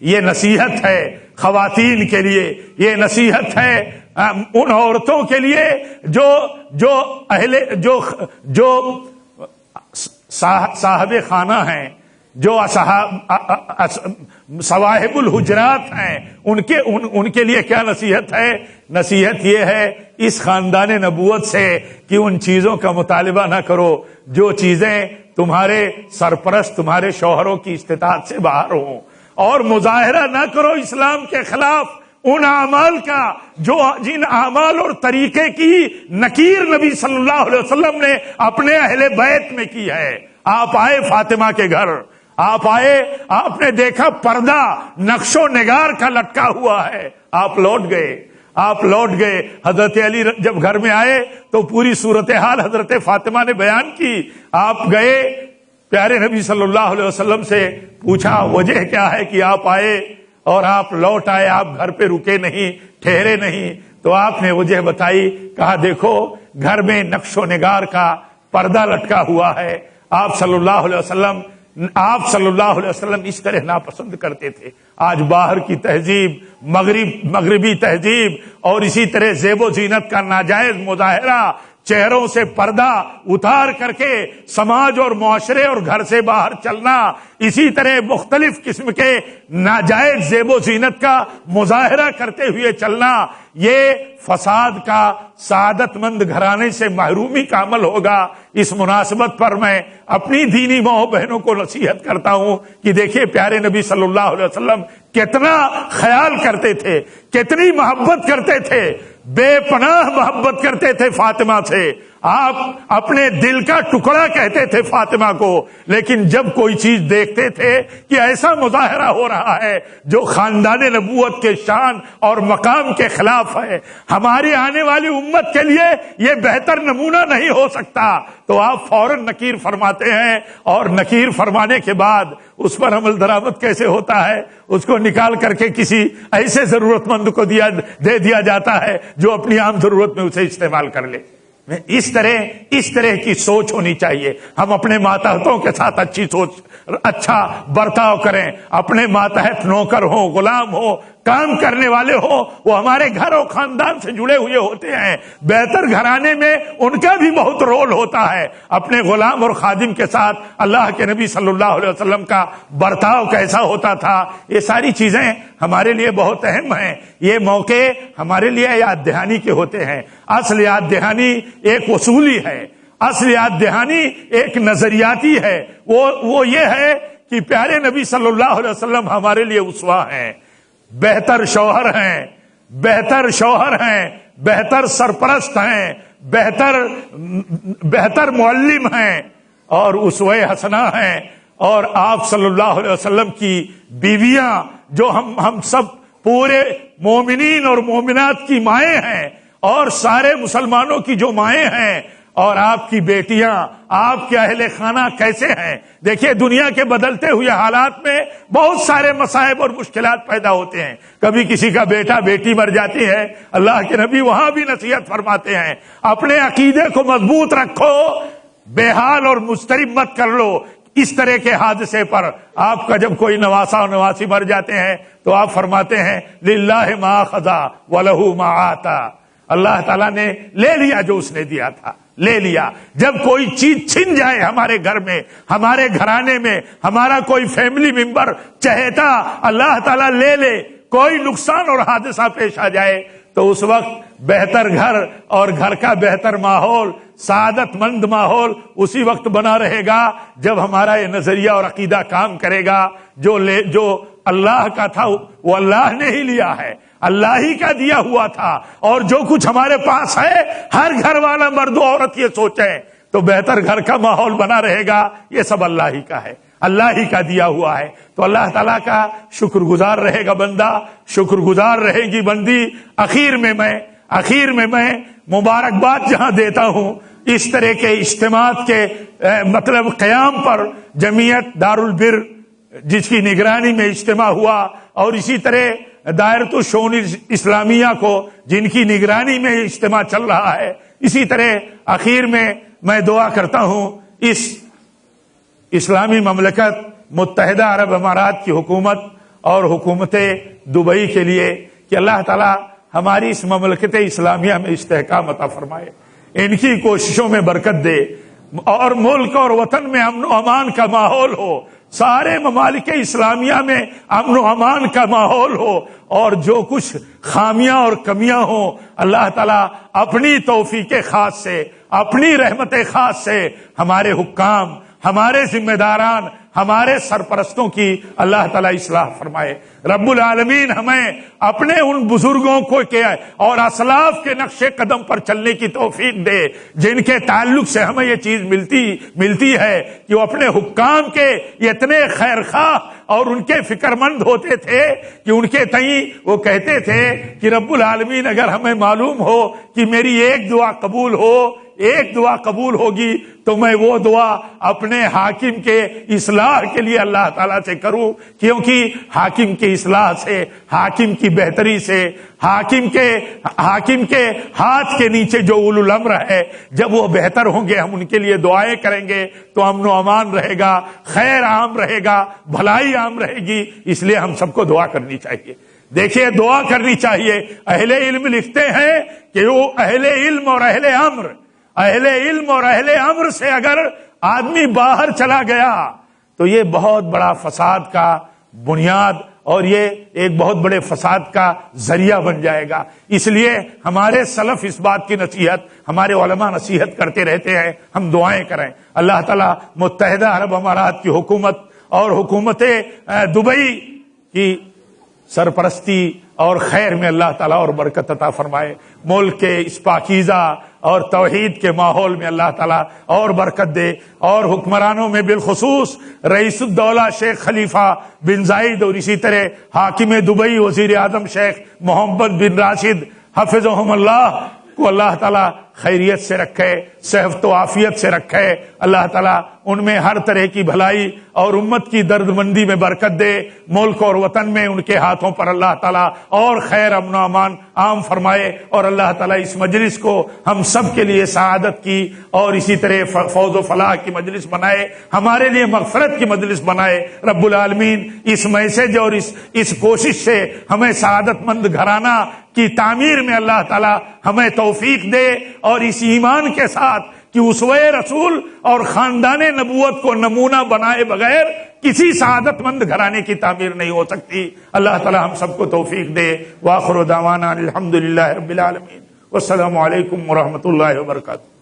یہ نصیحت ہے خواتین کے لیے، یہ نصیحت ہے ان عورتوں کے لیے جو صاحب خانہ ہیں، جو صواحب الحجرات ہیں، ان کے لیے کیا نصیحت ہے؟ نصیحت یہ ہے اس خاندان نبوت سے کہ ان چیزوں کا مطالبہ نہ کرو جو چیزیں تمہارے سرپرست، تمہارے شوہروں کی استطاعت سے باہر ہوں، اور مظاہرہ نہ کرو اسلام کے خلاف ان اعمال کا جن اعمال اور طریقے کی نکیر نبی صلی اللہ علیہ وسلم نے اپنے اہل بیت میں کی ہے۔ آپ آئے فاطمہ کے گھر، آپ آئے، آپ نے دیکھا پردہ نقش و نگار کا لٹکا ہوا ہے، آپ لوٹ گئے۔ حضرت علی جب گھر میں آئے تو پوری صورتحال حضرت فاطمہ نے بیان کی۔ آپ گئے پیارے نبی صلی اللہ علیہ وسلم سے پوچھا وجہ کیا ہے کہ آپ آئے اور آپ لوٹ آئے، آپ گھر پہ رکے نہیں، ٹھہرے نہیں؟ تو آپ نے وجہ بتائی، کہا دیکھو گھر میں نقش و نگار کا پردہ لٹکا ہوا ہے، آپ صلی اللہ علیہ وسلم اس طرح ناپسند کرتے تھے۔ آج باہر کی تہذیب، مغربی تہذیب اور اسی طرح زیب و زینت کا ناجائز مظاہرہ، چہروں سے پردہ اتار کر کے سماج اور معاشرے اور گھر سے باہر چلنا، اسی طرح مختلف قسم کے ناجائز زیب و زینت کا مظاہرہ کرتے ہوئے چلنا، یہ فساد کا، سعادت مند گھرانے سے محرومی کا عمل ہوگا۔ اس مناسبت پر میں اپنی دینی ماؤں بہنوں کو نصیحت کرتا ہوں کہ دیکھیے پیارے نبی صلی اللہ علیہ وسلم کتنا خیال کرتے تھے، کتنی محبت کرتے تھے، بے پناہ محبت کرتے تھے فاطمہ سے. آپ اپنے دل کا ٹکڑا کہتے تھے فاطمہ کو، لیکن جب کوئی چیز دیکھتے تھے کہ ایسا مظاہرہ ہو رہا ہے جو خاندان نبوت کے شان اور مقام کے خلاف ہے، ہماری آنے والی امت کے لیے یہ بہتر نمونہ نہیں ہو سکتا، تو آپ فوراً نکیر فرماتے ہیں. اور نکیر فرمانے کے بعد اس پر عمل درآمد کیسے ہوتا ہے؟ اس کو نکال کر کے کسی ایسے ضرورت مند کو دے دیا جاتا ہے جو اپنی عام ضرورت میں اسے استعمال کر لے. اس طرح کی سوچ ہونی چاہیے. ہم اپنے ماتحتوں کے ساتھ اچھا برتاؤ کریں. اپنے ماتحت نوکر ہو، غلام ہو، کام کرنے والے ہو، وہ ہمارے گھر اور خاندان سے جڑے ہوئے ہوتے ہیں. بہتر گھرانے میں ان کا بھی بہت رول ہوتا ہے. اپنے غلام اور خادم کے ساتھ اللہ کے نبی صلی اللہ علیہ وسلم کا برتاؤ کیسا ہوتا تھا، یہ ساری چیزیں ہمارے لیے بہت اہم ہیں. یہ موقع ہمارے لیے یاد دہانی کے ہوتے ہیں. اصل یاد دہانی ایک اصولی ہے، اصل یاد دہانی ایک نظریاتی ہے. وہ یہ ہے کہ پیارے نبی صلی اللہ علیہ وسلم ہمارے لیے اسوہ ہیں، بہتر شوہر ہیں، بہتر سرپرست ہیں، بہتر معلم ہیں اور اسوہ حسنہ ہیں. اور آپ صلی اللہ علیہ وسلم کی بیویاں جو ہم سب پورے مومنین اور مومنات کی مائیں ہیں اور سارے مسلمانوں کی جو مائیں ہیں، اور آپ کی بیٹیاں، آپ کے اہل خانہ کیسے ہیں. دیکھیے دنیا کے بدلتے ہوئے حالات میں بہت سارے مصائب اور مشکلات پیدا ہوتے ہیں. کبھی کسی کا بیٹا بیٹی مر جاتی ہے، اللہ کے نبی وہاں بھی نصیحت فرماتے ہیں اپنے عقیدے کو مضبوط رکھو، بے حال اور مضطرب مت کر لو. اس طرح کے حادثے پر آپ کا جب کوئی نواسا اور نواسی مر جاتے ہیں تو آپ فرماتے ہیں للہ ما خذا ولہ ما آتا. اللہ تعالیٰ نے لے لیا جو اس نے دیا تھا، لے لیا. جب کوئی چیز چھن جائے ہمارے گھر میں، ہمارے گھرانے میں، ہمارا کوئی فیملی ممبر چہتا اللہ تعالیٰ لے لے، کوئی نقصان اور حادثہ پیش آ جائے تو اس وقت بہتر گھر اور گھر کا بہتر ماحول، سعادت مند ماحول اسی وقت بنا رہے گا جب ہمارا یہ نظریہ اور عقیدہ کام کرے گا. جو اللہ کا تھا وہ اللہ نے ہی لیا ہے، اللہ ہی کا دیا ہوا تھا. اور جو کچھ ہمارے پاس ہے، ہر گھر والا مرد و عورت یہ سوچیں تو بہتر گھر کا ماحول بنا رہے گا. یہ سب اللہ ہی کا ہے، اللہ ہی کا دیا ہوا ہے. تو اللہ تعالیٰ کا شکر گزار رہے گا بندہ، شکر گزار رہے گی بندی. آخر میں میں مبارکباد جہاں دیتا ہوں اس طرح کے اجتماعات کے مطلب قیام پر، جمعیت دارالبر جس کی نگرانی میں اجتماع ہوا، اور اسی طرح دائرۃ الشؤون اسلامیہ کو جن کی نگرانی میں اجتماع چل رہا ہے. اسی طرح آخر میں دعا کرتا ہوں اس اسلامی مملکت متحدہ عرب امارات کی حکومت اور حکومت دبئی کے لیے کہ اللہ تعالی ہماری اس مملکت اسلامیہ میں استحکام عطا فرمائے، ان کی کوششوں میں برکت دے اور ملک اور وطن میں امن و امان کا ماحول ہو، سارے ممالک اسلامیہ میں امن و امان کا ماحول ہو، اور جو کچھ خامیاں اور کمیاں ہوں اللہ تعالیٰ اپنی توفیق خاص سے، اپنی رحمت خاص سے ہمارے حکام، ہمارے ذمہ داران، ہمارے سرپرستوں کی اللہ تعالیٰ اصلاح فرمائے. رب العالمین ہمیں اپنے ان بزرگوں کو اور اسلاف کے نقش قدم پر چلنے کی توفیق دے جن کے تعلق سے ہمیں یہ چیز ملتی ہے کہ وہ اپنے حکام کے اتنے خیر خواہ اور ان کے فکر مند ہوتے تھے کہ ان کے تئیں وہ کہتے تھے کہ رب العالمین اگر ہمیں معلوم ہو کہ میری ایک دعا قبول ہوگی تو میں وہ دعا اپنے حاکم کے اصلاح کے لیے اللہ تعالیٰ سے کروں، کیونکہ حاکم کی اصلاح سے، حاکم کی بہتری سے، حاکم کے ہاتھ کے نیچے جو اولو الامر ہے جب وہ بہتر ہوں گے، ہم ان کے لیے دعائیں کریں گے تو امن و امان رہے گا، خیر عام رہے گا، بھلائی عام رہے گی. اس لیے ہم سب کو دعا کرنی چاہیے. دیکھیے دعا کرنی چاہیے. اہل علم لکھتے ہیں کہ وہ اہل علم اور اہل امر سے اگر آدمی باہر چلا گیا تو یہ بہت بڑا فساد کا بنیاد اور یہ ایک بہت بڑے فساد کا ذریعہ بن جائے گا. اس لیے ہمارے سلف اس بات کی نصیحت، ہمارے علماء نصیحت کرتے رہتے ہیں، ہم دعائیں کریں اللہ تعالیٰ متحدہ عرب امارات کی حکومت اور حکومت دبئی کی سرپرستی اور خیر میں اللہ تعالیٰ اور برکت عطا فرمائے، ملک کے اس پاکیزہ اور توحید کے ماحول میں اللہ تعالیٰ اور برکت دے، اور حکمرانوں میں بالخصوص رئیس الدولہ شیخ خلیفہ بن زائد اور اسی طرح حاکم دبئی وزیر اعظم شیخ محمد بن راشد حفظہم اللہ کو اللہ تعالیٰ خیریت سے رکھے، صحت و عافیت سے رکھے، اللہ تعالیٰ ان میں ہر طرح کی بھلائی اور امت کی درد مندی میں برکت دے، ملک اور وطن میں ان کے ہاتھوں پر اللہ تعالیٰ اور خیر امن و امان عام فرمائے، اور اللہ تعالیٰ اس مجلس کو ہم سب کے لیے سعادت کی اور اسی طرح فوز و فلاح کی مجلس بنائے، ہمارے لیے مغفرت کی مجلس بنائے۔ رب العالمین اس میسج اور اس کوشش سے ہمیں سعادت مند گھرانہ کی تعمیر میں اللہ تعالیٰ ہمیں توفیق دے، اور اس ایمان کے ساتھ کہ اسوہ رسول اور خاندان نبوت کو نمونہ بنائے بغیر کسی سعادت مند گھرانے کی تعمیر نہیں ہو سکتی۔ اللہ تعالیٰ ہم سب کو توفیق دے۔ وآخر دعوانا الحمدللہ رب العالمین، والسلام علیکم ورحمۃ اللہ وبرکاتہ۔